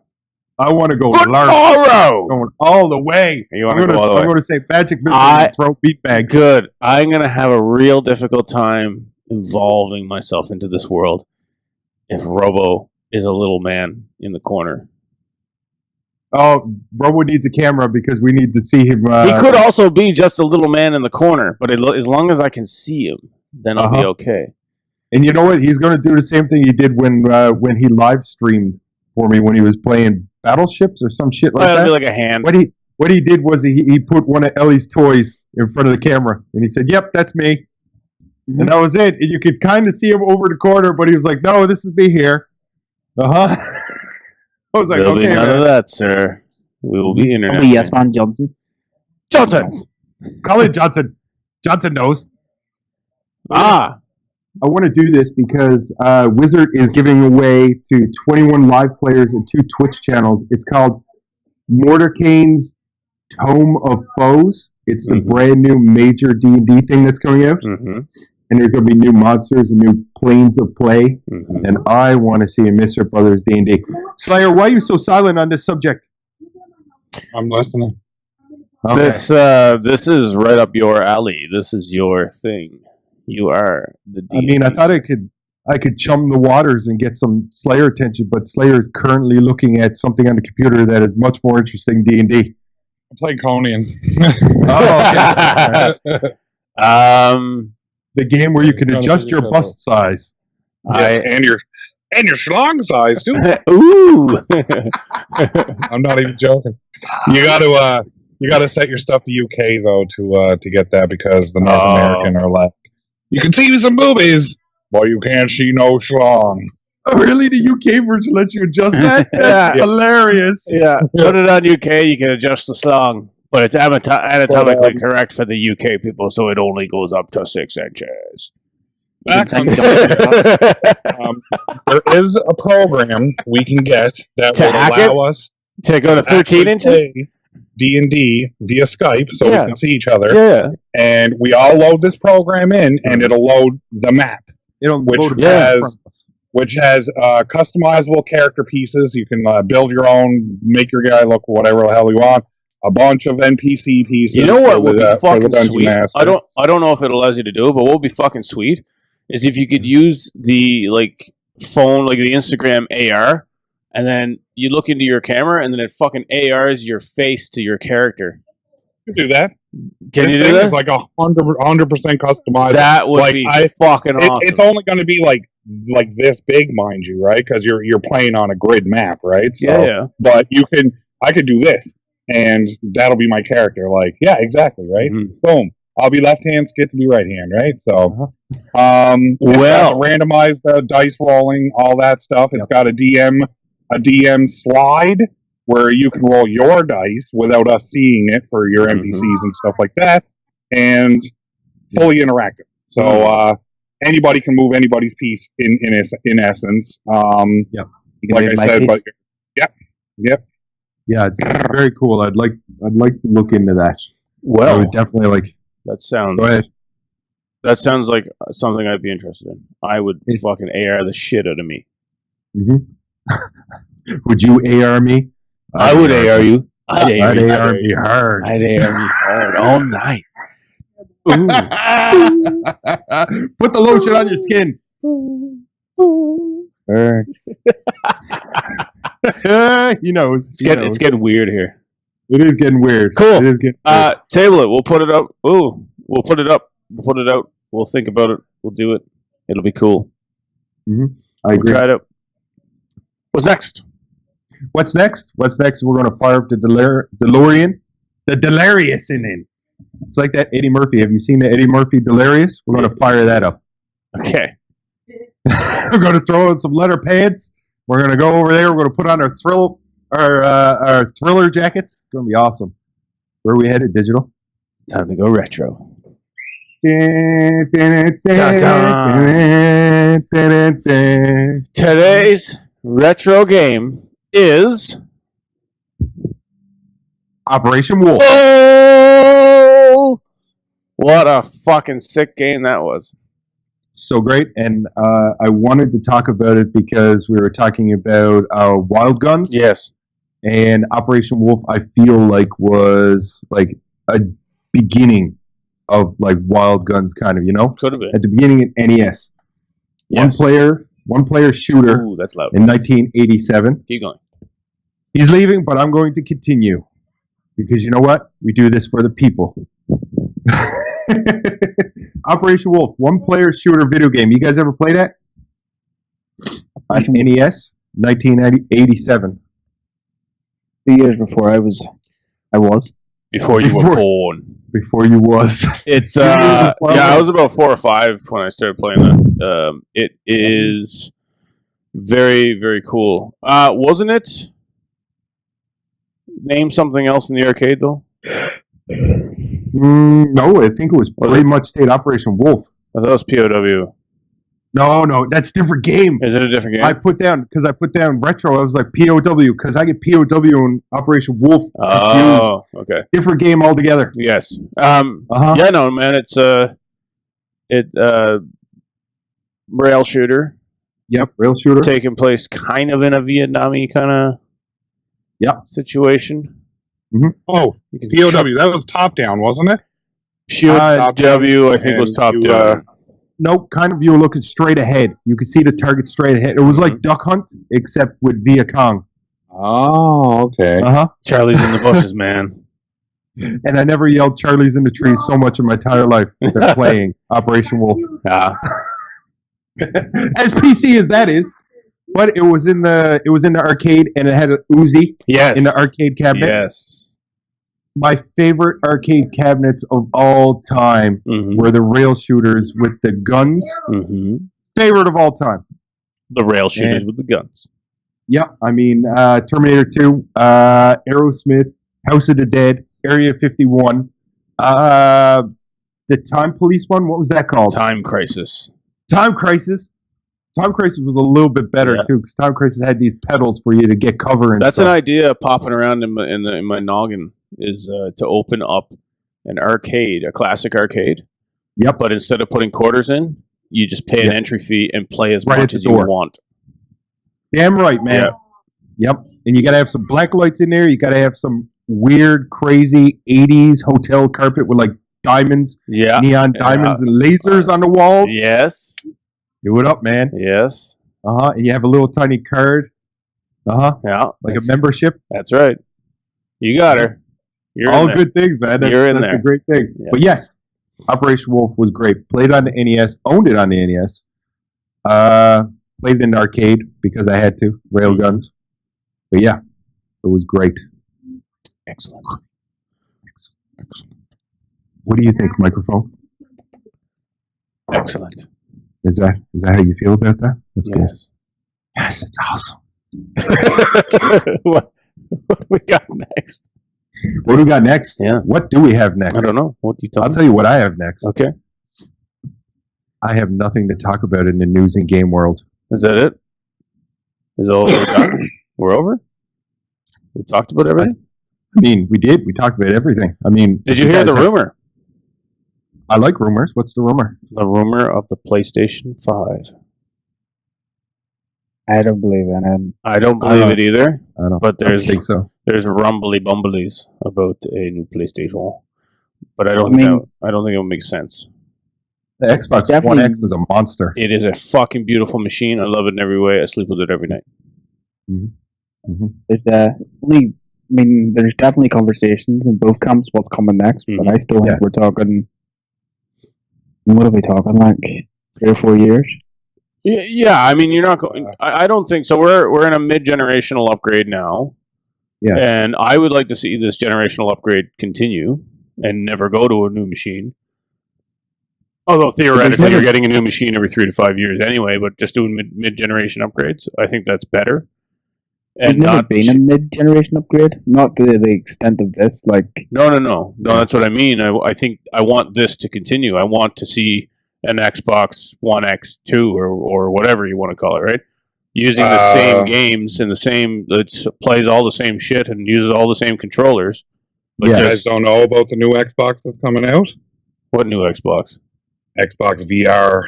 I want to go LARP. Going all the way. You want to go all the way. I'm going to say magic missile and throw beat bags. Good. I'm going to have a real difficult time involving myself into this world if Robo is a little man in the corner. Oh, Robo needs a camera because we need to see him. He could also be just a little man in the corner, but as long as I can see him, then I'll be okay. And you know what? He's going to do the same thing he did when he live streamed for me when he was playing Battleships or some shit like that. It'll be like a hand. What he did was he put one of Ellie's toys in front of the camera, and he said, "Yep, that's me." And that was it. And you could kind of see him over the corner, but he was like, "No, this is me here." I was like, There'll "Okay, be none man. of that, sir. We will be internet." Yes, man, Johnson. Johnson! Call it Johnson. Johnson knows. I want to do this because Wizard is giving away to 21 live players and 2 Twitch channels. It's called Mordecaine's Tome of Foes. It's the brand new major D&D thing that's coming out. And there's going to be new monsters and new planes of play. And I want to see a Mr. Brothers D&D. Slayer, why are you so silent on this subject? I'm listening. Okay. This is right up your alley. This is your thing. You are the D&D. I mean, I thought I could chum the waters and get some Slayer attention, but Slayer is currently looking at something on the computer that is much more interesting D&D. I'm playing Conan. The game where you can adjust your bust size. Yes, and your schlong size too. Ooh. I'm not even joking. You got to set your stuff to UK though to get that because the North American are like, you can see some boobies, but you can't see no schlong. Oh, really? The UK version lets you adjust that? That's hilarious. Yeah, put it on UK, you can adjust the song. But it's anatomically correct for the UK people, so it only goes up to 6 inches. Back on there is a program we can get that will allow us to go to 13 inches? D&D via Skype so we can see each other. Yeah. And we all load this program in, and it'll load the map, which has customizable character pieces. You can build your own, make your guy look whatever the hell you want. A bunch of NPC pieces. You know what would be fucking sweet? I don't know if it allows you to do it, but what would be fucking sweet is if you could use the phone, like the Instagram AR, and then you look into your camera, and then it fucking ARs your face to your character. You can do that. Can you do that? It's like 100% customized. That would be fucking awesome. It's only going to be like like this big, mind you, right? Because you're playing on a grid map, right? So, Yeah. But I could do this, and that'll be my character. Like, yeah, exactly, right? Mm-hmm. Boom. I'll be left hand, Skit to be right hand, right? So, Well, it's got the randomized dice rolling, all that stuff. It's got a DM slide where you can roll your dice without us seeing it for your NPCs and stuff like that, and fully interactive. So anybody can move anybody's piece in essence. Like I said, but yeah, it's very cool. I'd like to look into that. Well, I would definitely like. That sounds. Go ahead. That sounds like something I'd be interested in. I would fucking AR the shit out of me. Mm-hmm. Would you AR me? I would AR you. I'd AR me hard. I'd AR me hard all night. Put the lotion on your skin. He knows. It's getting weird here. It is getting weird. Cool. It is getting weird. Table it. We'll put it up. Ooh, we'll put it up. We'll put it out. We'll think about it. We'll do it. It'll be cool. I agree. We'll try it out. What's next? What's next? We're going to fire up the DeLorean. The Delirious in. It's like that Eddie Murphy. Have you seen the Eddie Murphy Delirious? We're going to fire that up. Okay. We're going to throw in some leather pants. We're going to go over there. We're going to put on our thriller jackets. It's going to be awesome. Where are we headed, Digital? Time to go retro. Today's retro game is Operation Wolf. Oh! What a fucking sick game that was. So great. And I wanted to talk about it because we were talking about Wild Guns. Yes. And Operation Wolf, I feel like, was like a beginning of like Wild Guns, kind of, Could have been. at the beginning of NES. Yes. One player shooter. Ooh, that's loud. In 1987. Keep going. He's leaving, but I'm going to continue because you know what? We do this for the people. Operation Wolf, one player shooter video game. You guys ever play that? On NES, 1987. 2 years before I was. Before you were born. Before you was. It I was about 4 or 5 when I started playing that. It is very, very cool. Wasn't it? Name something else in the arcade though. No, I think it was pretty much stayed Operation Wolf. I thought it was POW. No, that's a different game. Is it a different game? I put down retro. I was like POW because I get POW and Operation Wolf. Oh, okay. Different game altogether. Yes. Yeah, no, man. It's rail shooter. Yep, rail shooter taking place kind of in a Vietnam-y kind of situation. Mm-hmm. Oh, POW. That was top down, wasn't it? POW, I think, was top down. Nope, kind of you were looking straight ahead. You could see the target straight ahead. It was like Duck Hunt, except with Viet Cong. Oh, okay. Charlie's in the bushes, man. And I never yelled Charlie's in the trees so much in my entire life. They're playing Operation Wolf. As PC as that is. But it was in the arcade and it had an Uzi in the arcade cabinet. Yes. My favorite arcade cabinets of all time were the rail shooters with the guns. Favorite of all time. The rail shooters with the guns. Yep. I mean, Terminator 2, Aerosmith, House of the Dead, Area 51, the Time Police one. What was that called? Time Crisis. Time Crisis. Time Crisis was a little bit better too, because Time Crisis had these pedals for you to get cover and That's stuff. an idea popping around in my noggin. Is to open up an arcade, a classic arcade. Yep. But instead of putting quarters in, you just pay an entry fee and play as Right much at as the you door. want. Damn right, man. Yep. And you got to have some black lights in there. You got to have some weird, crazy 80s hotel carpet with like diamonds, neon diamonds and lasers on the walls. Yes. Do it up, man. Yes. And you have a little tiny card. Yeah. Like a membership. That's right. You got her. You're all good things, man. That's a great thing. Yeah. But yes, Operation Wolf was great. Played on the NES, owned it on the NES. Played it in arcade because I had to. Railguns. But yeah, it was great. Excellent. What do you think, microphone? Excellent. Is that how you feel about that? That's good. Yes. Yes, it's awesome. what we got next? What do we got next? Yeah. What do we have next? I don't know. What do you tell I'll me? tell you what I have next. Okay. I have nothing to talk about in the news and game world. Is that it? Is all we're done? We're over? We've talked about everything? I mean, we did. We talked about everything. I mean, Did you hear the rumor? I like rumors. What's the rumor? The rumor of the PlayStation 5. I don't believe in it. I don't believe it either. I don't. But I don't think so. There's rumbly bumblies about a new PlayStation. But I don't think it will make sense. The Xbox One X is a monster. It is a fucking beautiful machine. I love it in every way. I sleep with it every night. Mm-hmm. There's definitely conversations in both camps what's coming next, but I still think we're talking. What are we talking? Like 3 or 4 years? Yeah. I mean, you're not going. I don't think so. We're in a mid-generational upgrade now. Yeah. And I would like to see this generational upgrade continue and never go to a new machine. Although theoretically, you're getting a new machine every 3 to 5 years anyway, but just doing mid-generation upgrades, I think that's better. There's never been a mid-generation upgrade, not to the extent of this. No. That's what I mean. I think I want this to continue. I want to see an Xbox One X2 or whatever you want to call it, right? Using the same games and it plays all the same shit and uses all the same controllers. But you guys don't know about the new Xbox that's coming out? What new Xbox? Xbox VR.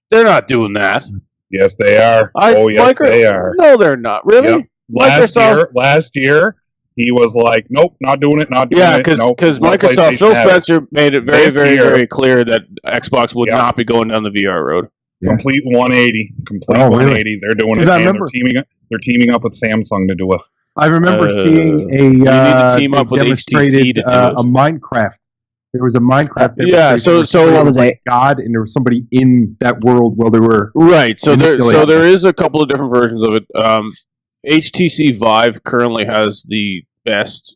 They're not doing that. Yes, they are. They are. No, they're not. Really? Yep. Last year, he was like, "Nope, not doing it. Yeah, because Microsoft, Phil Spencer made it very, very, very clear that Xbox would not be going down the VR road. Complete 180. Complete 180. They're doing it. And they're teaming up with Samsung to do it. I remember seeing a team up with HTC to do a Minecraft. There was a Minecraft. So that was a god, and there was somebody in that world while they were right. So there is a couple of different versions of it. HTC Vive currently has the best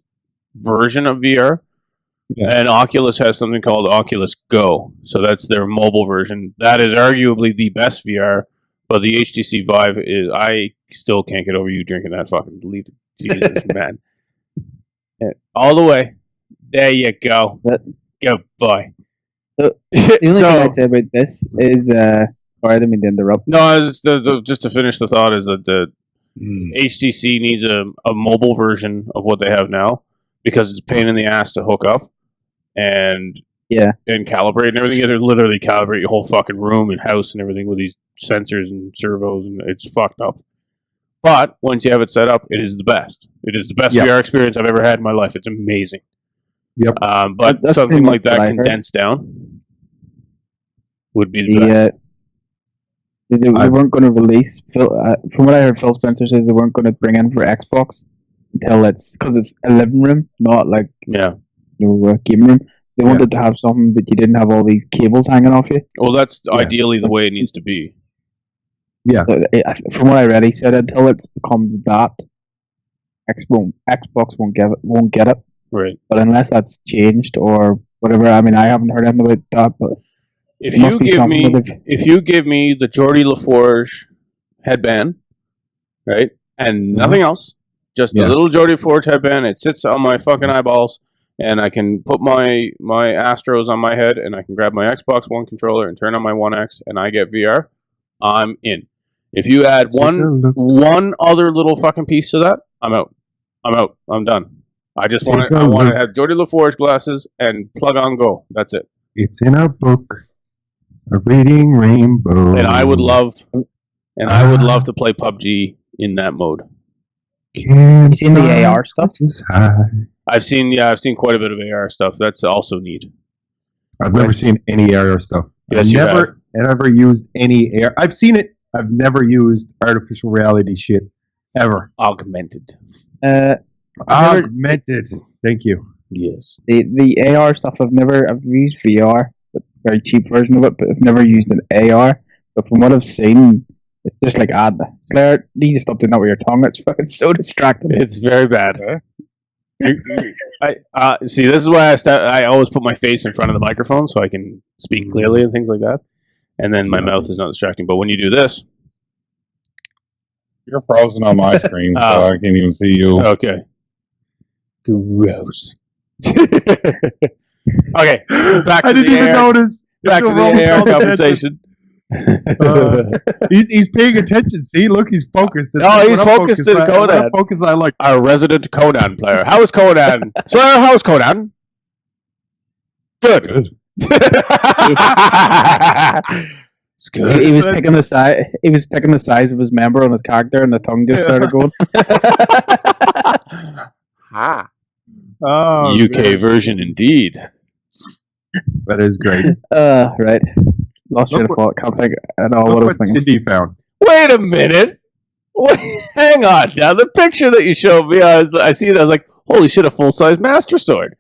version of VR, and Oculus has something called Oculus Go. So that's their mobile version. That is arguably the best VR, but the HTC Vive is. I still can't get over you drinking that fucking lead. Jesus, man. All the way. There you go. Goodbye. The only thing I'd say about this is, sorry, I didn't mean to interrupt. No, just to finish the thought is that the HTC needs a mobile version of what they have now because it's a pain in the ass to hook up and calibrate and everything. You have to literally calibrate your whole fucking room and house and everything with these sensors and servos, and it's fucked up. But once you have it set up, it is the best. It is the best VR experience I've ever had in my life. It's amazing. Yep. But something like that condensed down would be the best. They weren't going to release. From what I heard, Phil Spencer says they weren't going to bring in for Xbox until because it's a living room, not like a game room. They wanted to have something that you didn't have all these cables hanging off you. Well, that's ideally the way it needs to be. Yeah. From what I read, he said until it becomes that, Xbox won't get it. Right. But unless that's changed or whatever, I mean, I haven't heard anything about that. But if you give me the Geordie LaForge headband, right, and nothing else, just a little Geordie LaForge headband, it sits on my fucking eyeballs, and I can put my Astros on my head, and I can grab my Xbox One controller and turn on my One X, and I get VR, I'm in. If you add one other little fucking piece to that, I'm out. I'm done. I just want to have Geordie LaForge glasses and plug on go. That's it. It's in a book, a reading rainbow. And I would love to play PUBG in that mode. Have you seen the AR stuff? I've seen quite a bit of AR stuff. That's also neat. I've never seen any AR stuff. Yes, I've never used any AR. I've seen it. I've never used artificial reality shit ever. Augmented. Augmented. Thank you. Yes. The AR stuff I've used VR, but very cheap version of it, but I've never used an AR. But from what I've seen, it's just like Slayer, you just stop doing that with your tongue. It's fucking so distracting. It's very bad. See, this is why I always put my face in front of the microphone so I can speak clearly and things like that. And then my mouth is not distracting. But when you do this, you're frozen on my screen, so I can't even see you. Okay. Gross. Okay, back to the air. Notice. Back to the air conversation. He's paying attention. See, look, he's focused. He's focused in Conan. Focus. I like our resident Conan player. How is Conan? Sir, how is Conan? Good. It's good. He was picking the size. He was picking the size of his member on his character, and the tongue just started going. UK man. Version, indeed. That is great. Right. Lost your thought. Can't think at all what I was thinking. Cindy found. Wait a minute. Hang on. Now, the picture that you showed me, I see it. I was like, holy shit, a full-size Master Sword.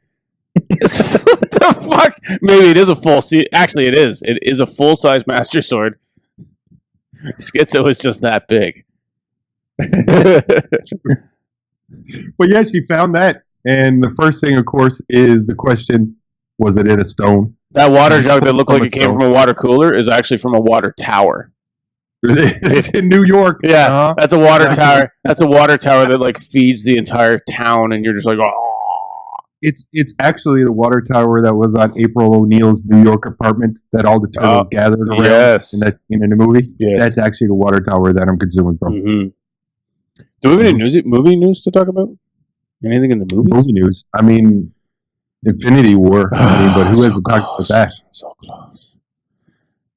What the fuck? Maybe it is a full. Actually, it is. It is a full-size Master Sword. Schizo is just that big. Well, yeah, she found that. And the first thing, of course, is the question, was it in a stone? That water jug that looked like it came from a water cooler is actually from a water tower. It's in New York. Yeah, that's a water tower. That's a water tower that like feeds the entire town, and you're just like, oh. It's actually the water tower that was on April O'Neil's New York apartment that all the turtles gathered around. Yes. In the movie. Yes. That's actually the water tower that I'm consuming from. Mm-hmm. Do we have any movie news to talk about? Anything in the movies? Movie news. I mean, Infinity War. But who hasn't talked about that? So close.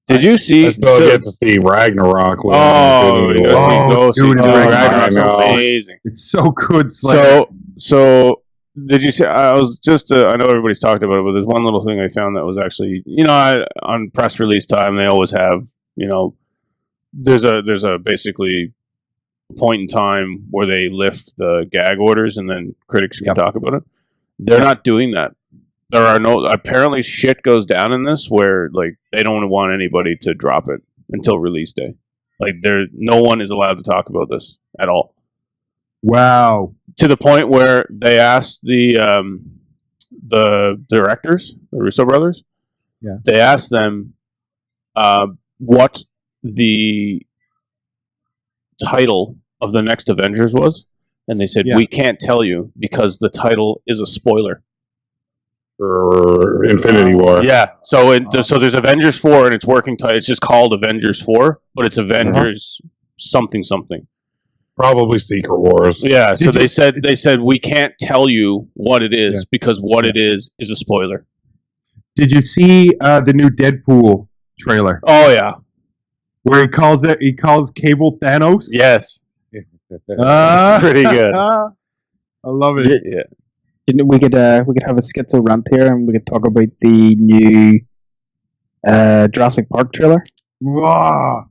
Did you see? I still get to see Ragnarok. Ragnarok's amazing. It's so good. So did you see? I was just. I know everybody's talked about it, but there's one little thing I found that was actually, on press release time, they always have, there's a basically point in time where they lift the gag orders and then critics can talk about it. They're not doing that. There are apparently shit goes down in this where like they don't want anybody to drop it until release day. Like no one is allowed to talk about this at all. Wow. To the point where they asked the directors, the Russo brothers, they asked them what the title of the next Avengers was, and they said we can't tell you because the title is a spoiler. For Infinity War. Yeah. So so there's Avengers 4 and it's working title. It's just called Avengers 4, but it's Avengers something. Probably Secret Wars. Yeah. So they said we can't tell you what it is because what it is a spoiler. Did you see the new Deadpool trailer? Oh yeah. Where he calls Cable Thanos? Yes. It's pretty good. I love it. Yeah. We could have a schizo rant here, and we could talk about the new Jurassic Park trailer. Wow.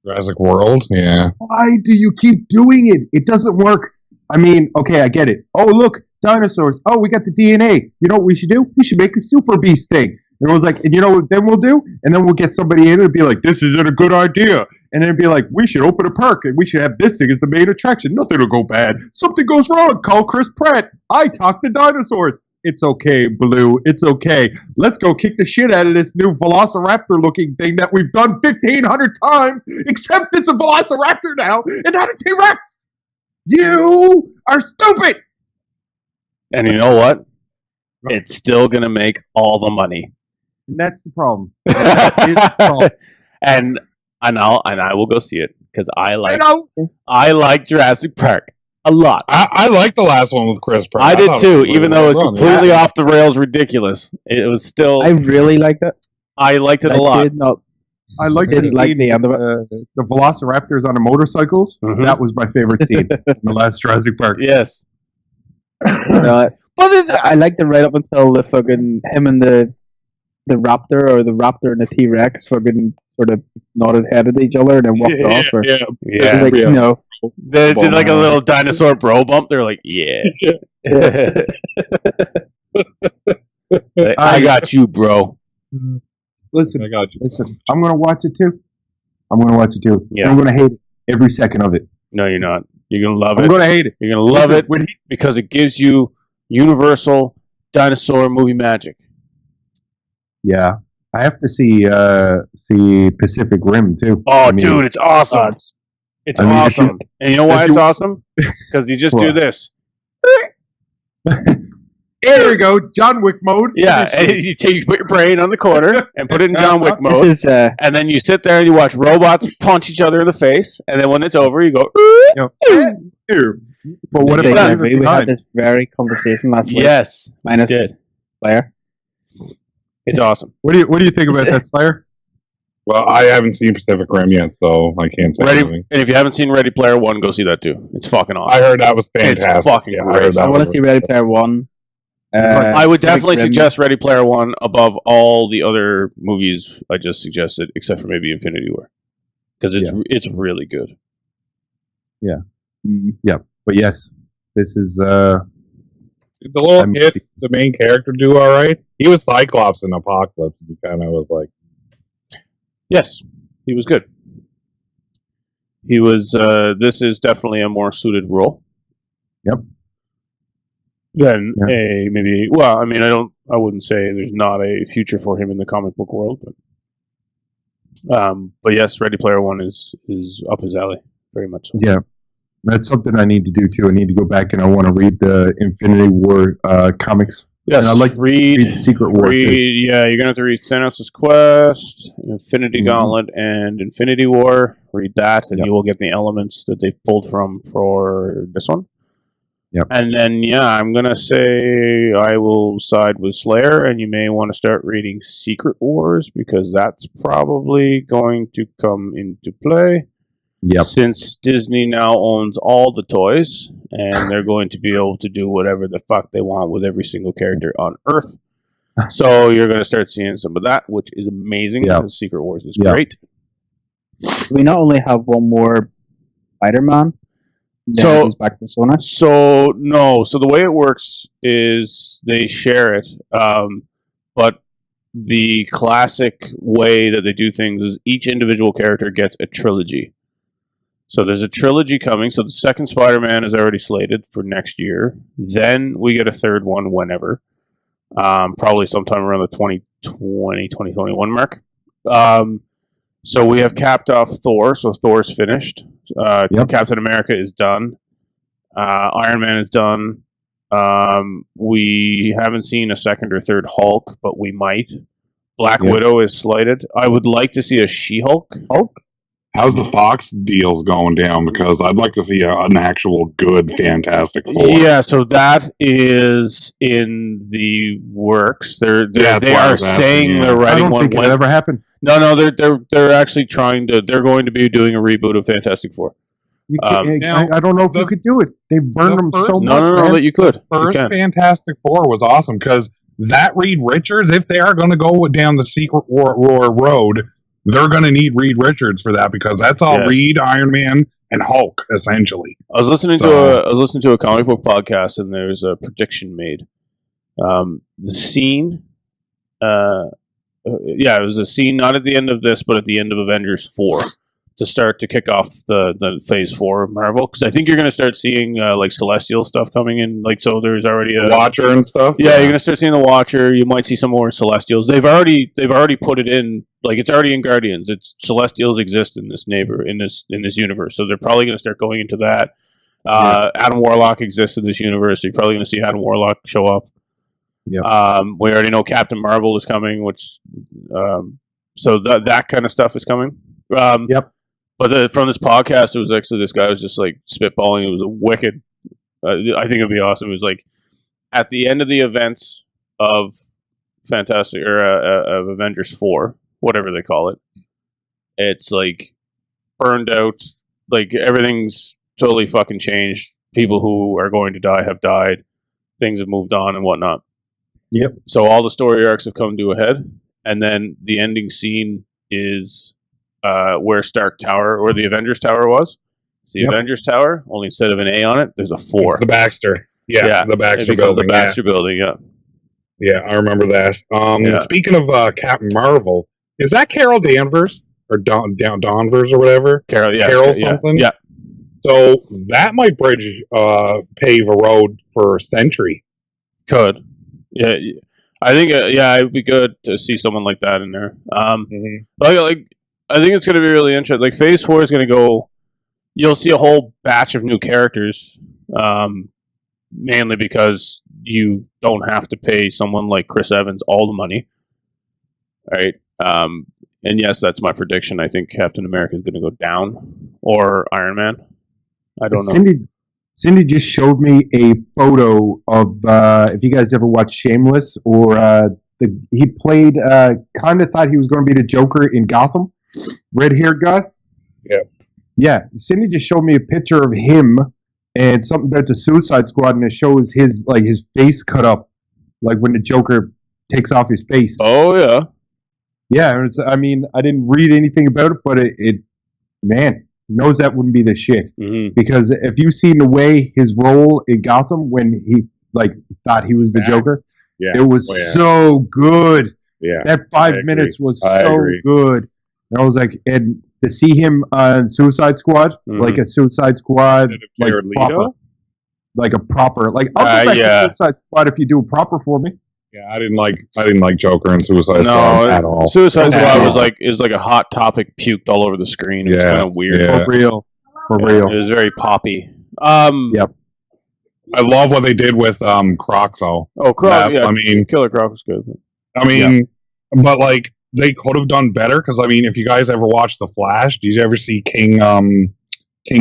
Jurassic World, yeah. Why do you keep doing it? It doesn't work. I mean, okay, I get it. Oh, look, dinosaurs. Oh, we got the DNA. You know what we should do? We should make a super beast thing. And it was like, and you know what then we'll do? And then we'll get somebody in and be like, this isn't a good idea. And then it'd be like, we should open a park and we should have this thing as the main attraction. Nothing will go bad. Something goes wrong. Call Chris Pratt. I talk to dinosaurs. It's okay, Blue. It's okay. Let's go kick the shit out of this new Velociraptor-looking thing that we've done 1,500 times, except it's a Velociraptor now and not a T-Rex. You are stupid. And you know what? It's still going to make all the money. And that's the problem. That is the problem. And I will go see it because I like Jurassic Park a lot. I like the last one with Chris Pratt. I did too, even though it was completely off the rails, ridiculous. It was still. I really liked it. I liked it a lot. I liked the scene, the Velociraptors on the motorcycles. Mm-hmm. That was my favorite scene in the last Jurassic Park. Yes. But I liked it right up until the fucking him and the raptor or the raptor and the T-Rex fucking sort of nodded head at each other and then walked off. Or, like, you know, they did like a little dinosaur bro bump. They're like, yeah. I got you, bro. Listen, I got you. listen. I'm gonna watch it too. Yeah. I'm gonna hate it every second of it. No, you're not. You're gonna love it. I'm gonna hate it. You're gonna love Listen, it because it gives you universal dinosaur movie magic. Yeah, I have to see Pacific Rim too. Oh, dude, it's awesome. It's awesome. And you know why it's awesome? Because you just do this. There we go, John Wick mode. Yeah, and you put your brain on the corner and put it in John Wick mode. This is, and then you sit there and you watch robots punch each other in the face. And then when it's over, you go. But what about we had this very conversation last week. Yes, minus Slayer. It's awesome. What do you think about that, Slayer? Well, I haven't seen Pacific Rim yet, so I can't say anything. And if you haven't seen Ready Player One, go see that too. It's fucking awesome. I heard that was fantastic. It's fucking great. I want to see Ready Player One. I would definitely suggest Ready Player One above all the other movies I just suggested, except for maybe Infinity War, because it's really good. Yeah, yeah. But yes, this is. It's a little if the main character do all right. He was Cyclops in Apocalypse, and he kind of was like. Yes, he was good. He was. This is definitely a more suited role. Yep. Than a maybe. Well, I mean, I wouldn't say there's not a future for him in the comic book world, but yes, Ready Player One is up his alley, very much so. Yeah, that's something I need to do too. I need to go back and I want to read the Infinity War comics. Yes, and I'd like to read Secret War. Yeah, you're gonna have to read Thanos' Quest, Infinity Gauntlet, and Infinity War. Read that, and you will get the elements that they've pulled from for this one. Yep. And then, I'm going to say I will side with Slayer, and you may want to start reading Secret Wars, because that's probably going to come into play. Yep. Since Disney now owns all the toys, and they're going to be able to do whatever the fuck they want with every single character on Earth. So you're going to start seeing some of that, which is amazing, because Secret Wars is great. We not only have one more Spider-Man, so goes back to Sony. So no. So the way it works is they share it, but the classic way that they do things is each individual character gets a trilogy. So there's a trilogy coming. So the second Spider-Man is already slated for next year. Then we get a third one whenever, probably sometime around the 2020, 2021 mark. So we have capped off Thor. So Thor's finished. Captain America is done. Iron Man is done. We haven't seen a second or third Hulk, but we might. Black Widow is slated. I would like to see a She-Hulk. How's the Fox deals going down? Because I'd like to see an actual good Fantastic Four. Yeah, so that is in the works. They are saying they're writing one. I don't think it'll ever happen. No, they're actually trying to. They're going to be doing a reboot of Fantastic Four. I don't know if you could do it. They burned them so much. No, that you could. The first Fantastic Four was awesome because that Reed Richards, if they are going to go down the Secret War road, they're going to need Reed Richards for that because that's all Reed, Iron Man, and Hulk essentially. I was listening to a comic book podcast, and there's a prediction made. The scene, it was a scene not at the end of this, but at the end of Avengers 4 to start to kick off the Phase 4 of Marvel. Because I think you're going to start seeing like Celestial stuff coming in. Like, so there's already a Watcher and stuff. Yeah, you're going to start seeing the Watcher. You might see some more Celestials. They've already put it in. Like, it's already in Guardians. It's Celestials exist in this in this universe. So they're probably going to start going into that. Adam Warlock exists in this universe. So you're probably going to see Adam Warlock show up. Yeah. We already know Captain Marvel is coming, which so that kind of stuff is coming. But from this podcast, it was actually this guy was just like spitballing. It was a wicked. I think it'd be awesome. It was like at the end of the events of Fantastic or of Avengers 4, whatever they call it. It's like burned out. Like everything's totally fucking changed. People who are going to die have died. Things have moved on and whatnot. Yep. So all the story arcs have come to a head, and then the ending scene is where Stark Tower or the Avengers Tower was. It's the Avengers Tower, only instead of an A on it, there's a 4. It's the Baxter. Yeah, the Baxter building. The Baxter building, Yeah, I remember that. Speaking of Captain Marvel, Is that Carol Danvers or Danvers or whatever? Carol something. Yeah. So that might pave a road for Sentry. Could. Yeah. I think. It'd be good to see someone like that in there. Like I think it's going to be really interesting. Like Phase 4 is going to go. You'll see a whole batch of new characters, mainly because you don't have to pay someone like Chris Evans all the money. All right. And yes, that's my prediction. I think Captain America is going to go down, or Iron Man. I don't know. Cindy just showed me a photo of if you guys ever watched Shameless, or he played kind of thought he was going to be the Joker in Gotham, red-haired guy. Yeah. Cindy just showed me a picture of him and something about the Suicide Squad, and it shows his face cut up, like when the Joker takes off his face. Oh yeah. Yeah, I mean, I didn't read anything about it, but it knows that wouldn't be the shit. Mm-hmm. Because if you've seen the way his role in Gotham when he thought he was the Joker, it was so good. Yeah, that 5 minutes was so good. And I was like, and to see him on Suicide Squad, like a Suicide Squad, like a proper, like I'll go back to Suicide Squad if you do it proper for me. Yeah, I didn't like Joker and Suicide Squad at all. Suicide Squad was like a hot topic puked all over the screen. It was kind of weird. For real. It was very poppy. Yep. I love what they did with Croc though. Oh, Croc! I mean, Killer Croc was good. I mean, but like they could have done better because I mean, if you guys ever watched The Flash, did you ever see King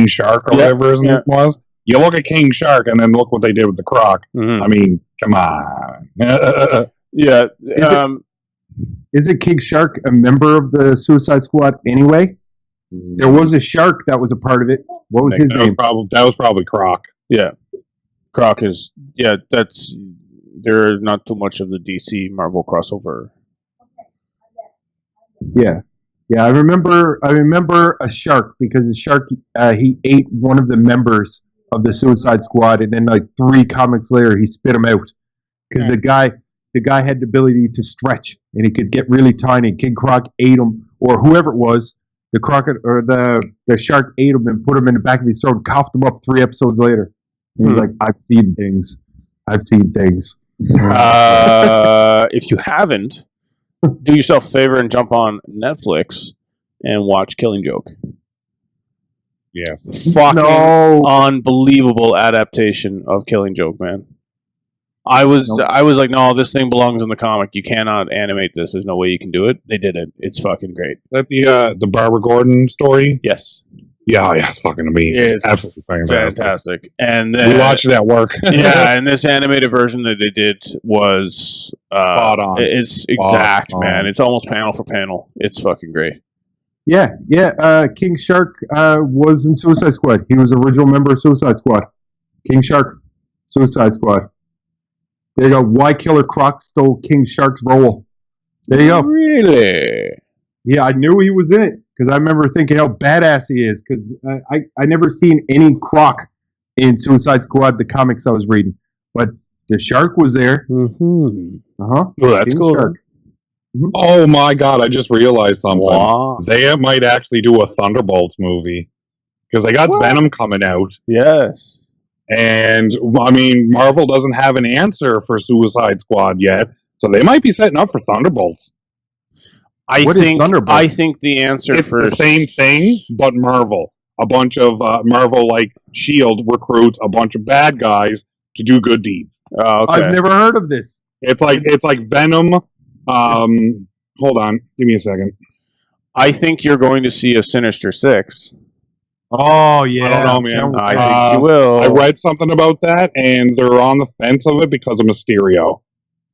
Shark or whatever his name was? You look at King Shark and then look what they did with the Croc. Mm-hmm. I mean, come on. Isn't King Shark a member of the Suicide Squad anyway? There was a shark that was a part of it. What was his name? That was probably Croc. Yeah. Croc is... Yeah, there's not too much of the DC Marvel crossover. Yeah. Yeah, I remember a shark because the shark, he ate one of the members of the Suicide Squad, and then like 3 comics later, he spit him out because the guy had the ability to stretch, and he could get really tiny. King Croc ate him, or whoever it was, the shark ate him and put him in the back of his throat, and coughed him up 3 episodes later. He was like, "I've seen things. I've seen things." If you haven't, do yourself a favor and jump on Netflix and watch Killing Joke. Yes. Fucking unbelievable adaptation of Killing Joke, man. I was like, no, this thing belongs in the comic. You cannot animate this. There's no way you can do it. They did it. It's fucking great. That's the Barbara Gordon story? Yes. Yeah, it's fucking amazing. It's absolutely fantastic. And we watched it at work. Yeah, and this animated version that they did was spot on. It's exact, man. It's almost panel for panel. It's fucking great. Yeah. King Shark was in Suicide Squad. He was an original member of Suicide Squad. King Shark, Suicide Squad. There you go. Why Killer Croc stole King Shark's role. There you go. Really? Yeah, I knew he was in it because I remember thinking how badass he is because I never seen any Croc in Suicide Squad, the comics I was reading. But the shark was there. Mm-hmm. Well, that's cool. Mm-hmm. Oh my god, I just realized something. Wow. They might actually do a Thunderbolts movie because they got Venom coming out. Yes. And, I mean, Marvel doesn't have an answer for Suicide Squad yet, so they might be setting up for Thunderbolts. I think the answer it's the same thing, but Marvel. A bunch of Marvel, like S.H.I.E.L.D. recruits a bunch of bad guys to do good deeds. Oh, okay. I've never heard of this. It's like Venom. Hold on, give me a second. I think you're going to see a Sinister Six. Oh, yeah. I don't know, man. I think you will. I read something about that, and they're on the fence of it because of Mysterio.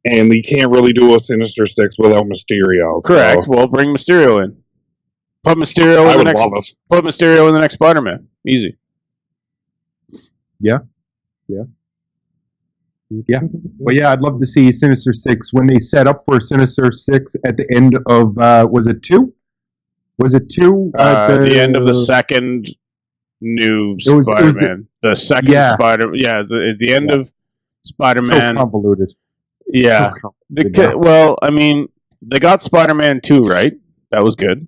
And you can't really do a Sinister Six without Mysterio. Correct. So. Well, bring Mysterio in. Put Mysterio in the next Spider-Man. Easy. Yeah. But yeah, I'd love to see Sinister Six when they set up for Sinister Six at the end of was it 2? Was it 2? The end of the second new Spider-Man. The second Spider. Yeah, the end of Spider-Man. So convoluted. Yeah. Well, I mean, they got Spider-Man 2, right? That was good.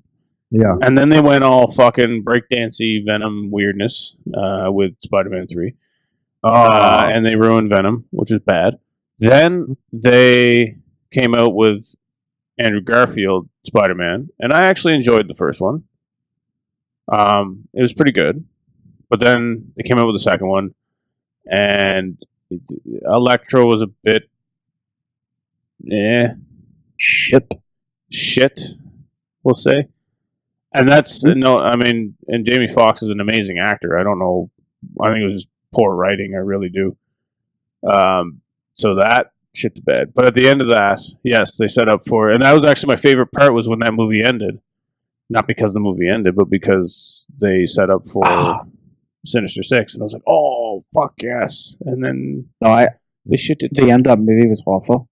Yeah. And then they went all fucking breakdancey Venom weirdness with Spider-Man 3. And they ruined Venom, which is bad. Then they came out with Andrew Garfield Spider-Man, and I actually enjoyed the first one. It was pretty good. But then they came out with the second one, and Electro was a bit... Shit, we'll say. And that's... No, I mean, and Jamie Foxx is an amazing actor. I don't know. I think it was just poor writing. I really do. So that shit to bed. But at the end of that, yes, they set up for... And that was actually my favorite part, was when that movie ended. Not because the movie ended, but because they set up for Sinister Six. And I was like, oh, fuck yes. And then they shit it. The end of that movie was awful.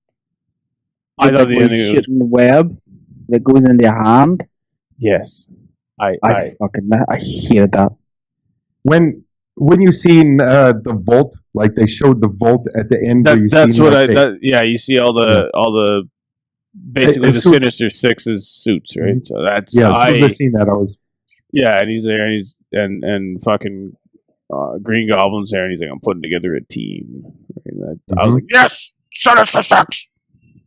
I thought the ending was... shit in the web that goes into your hand. Yes. I hated that. When you seen the vault, like they showed the vault at the end. That's what you see all the basically the Sinister Six's suits, right? So that's as soon as I seen that, I was and he's there, and fucking Green Goblin's there, and he's like, I'm putting together a team. Right? I was like, yes, Sinister Six.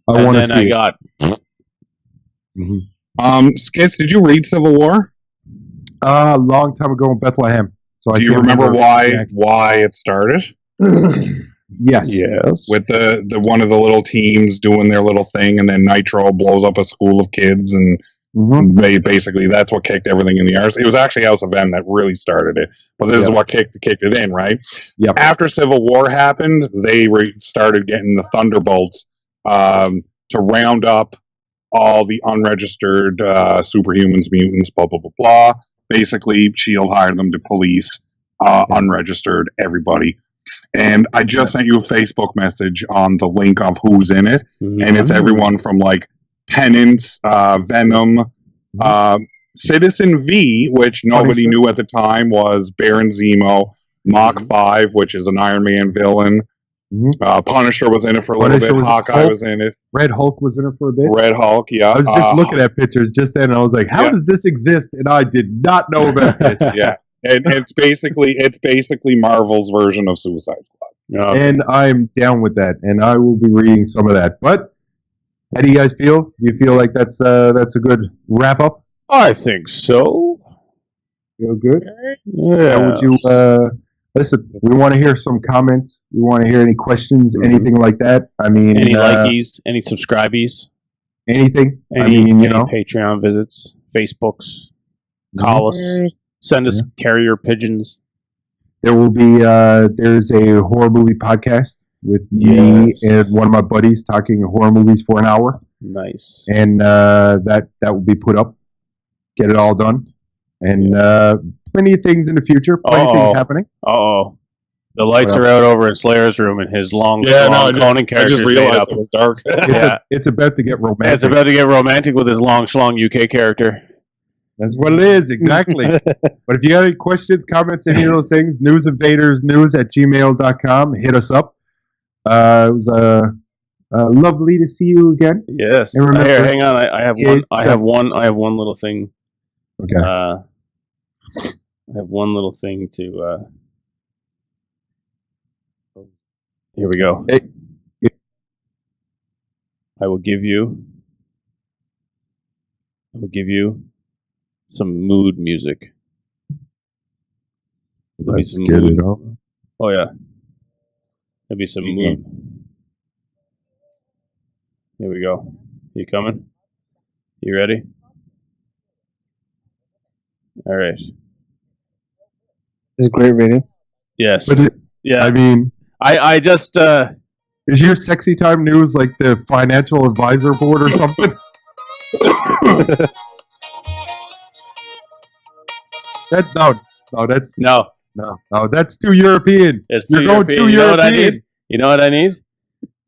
I want to see. I got. Skits, did you read Civil War? A long time ago in Bethlehem. So do you remember why it started? Yes. With the one of the little teams doing their little thing, and then Nitro blows up a school of kids, and they basically, that's what kicked everything in the arse. It was actually House of M that really started it, but this is what kicked it in, right? Yep. After Civil War happened, they started getting the Thunderbolts to round up all the unregistered superhumans, mutants, blah, blah, blah, blah. Basically, S.H.I.E.L.D. hired them to police unregistered everybody. And I just sent you a Facebook message on the link of who's in it. And it's everyone from like Penance, Venom, Citizen V, which nobody knew at the time was Baron Zemo, Mach 5, which is an Iron Man villain. Punisher was in it for a little bit. Hawkeye was in it. Red Hulk was in it for a bit. Red Hulk, yeah. I was just looking at pictures just then, and I was like, "How does this exist?" And I did not know about this. Yeah, and it's basically Marvel's version of Suicide Squad. And I'm down with that, and I will be reading some of that. But how do you guys feel? Do you feel like that's a good wrap up? I think so. Feel good? Yeah. How would you? Listen, we want to hear some comments. We want to hear any questions, anything like that. I mean, any likies, any subscribees, anything. Any Patreon visits, Facebooks, call us, send us carrier pigeons. There will be there's a horror movie podcast with me and one of my buddies talking horror movies for an hour. Nice. And that will be put up. Get it all done. And plenty of things in the future. Plenty of things happening. The lights are out over in Slayer's room, and his long cloning character. I just realized it was dark. It's about to get romantic. It's about to get romantic with his long schlong UK character. That's what it is, exactly. But if you have any questions, comments, any of those things, newsinvadersnews@gmail.com. Hit us up. It was lovely to see you again. Yes. And remember, here, hang on. I have one little thing. Okay. I have one little thing to. Here we go. Hey. I will give you some mood music. Let's get it on. Oh yeah. Maybe some mood. Here we go. You coming? You ready? All right. It's a great radio. Yes. Yeah. I mean, I just is your sexy time news like the financial advisor board or something? That's too European. It's too European. Too European. You know what I need?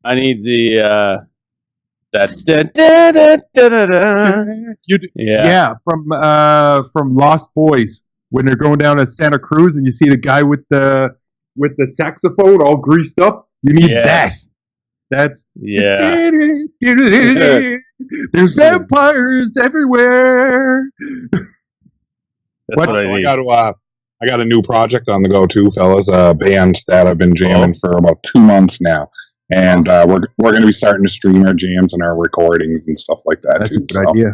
I need the from Lost Boys when they're going down to Santa Cruz and you see the guy with the saxophone all greased up. You need that. That's Yeah. There's vampires everywhere. That's what I need. I got a new project on the go too, fellas. A band that I've been jamming for about 2 months now, and we're going to be starting to stream our jams and our recordings and stuff like that. That's too, a good idea.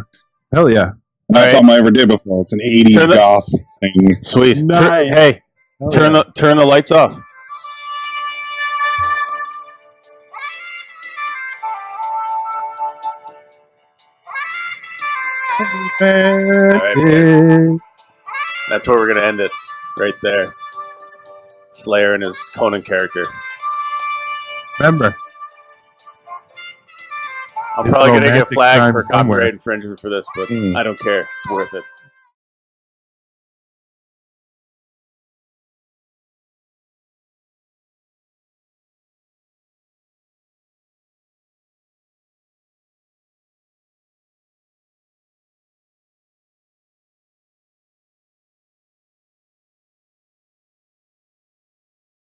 Hell yeah! Not something I ever did before. It's an '80s goth thing. Sweet. Nice. Turn the lights off. That's where we're gonna end it, right there. Slayer and his Conan character. Remember, I'm probably gonna get flagged for somewhere. copyright infringement for this, but I don't care. It's worth it.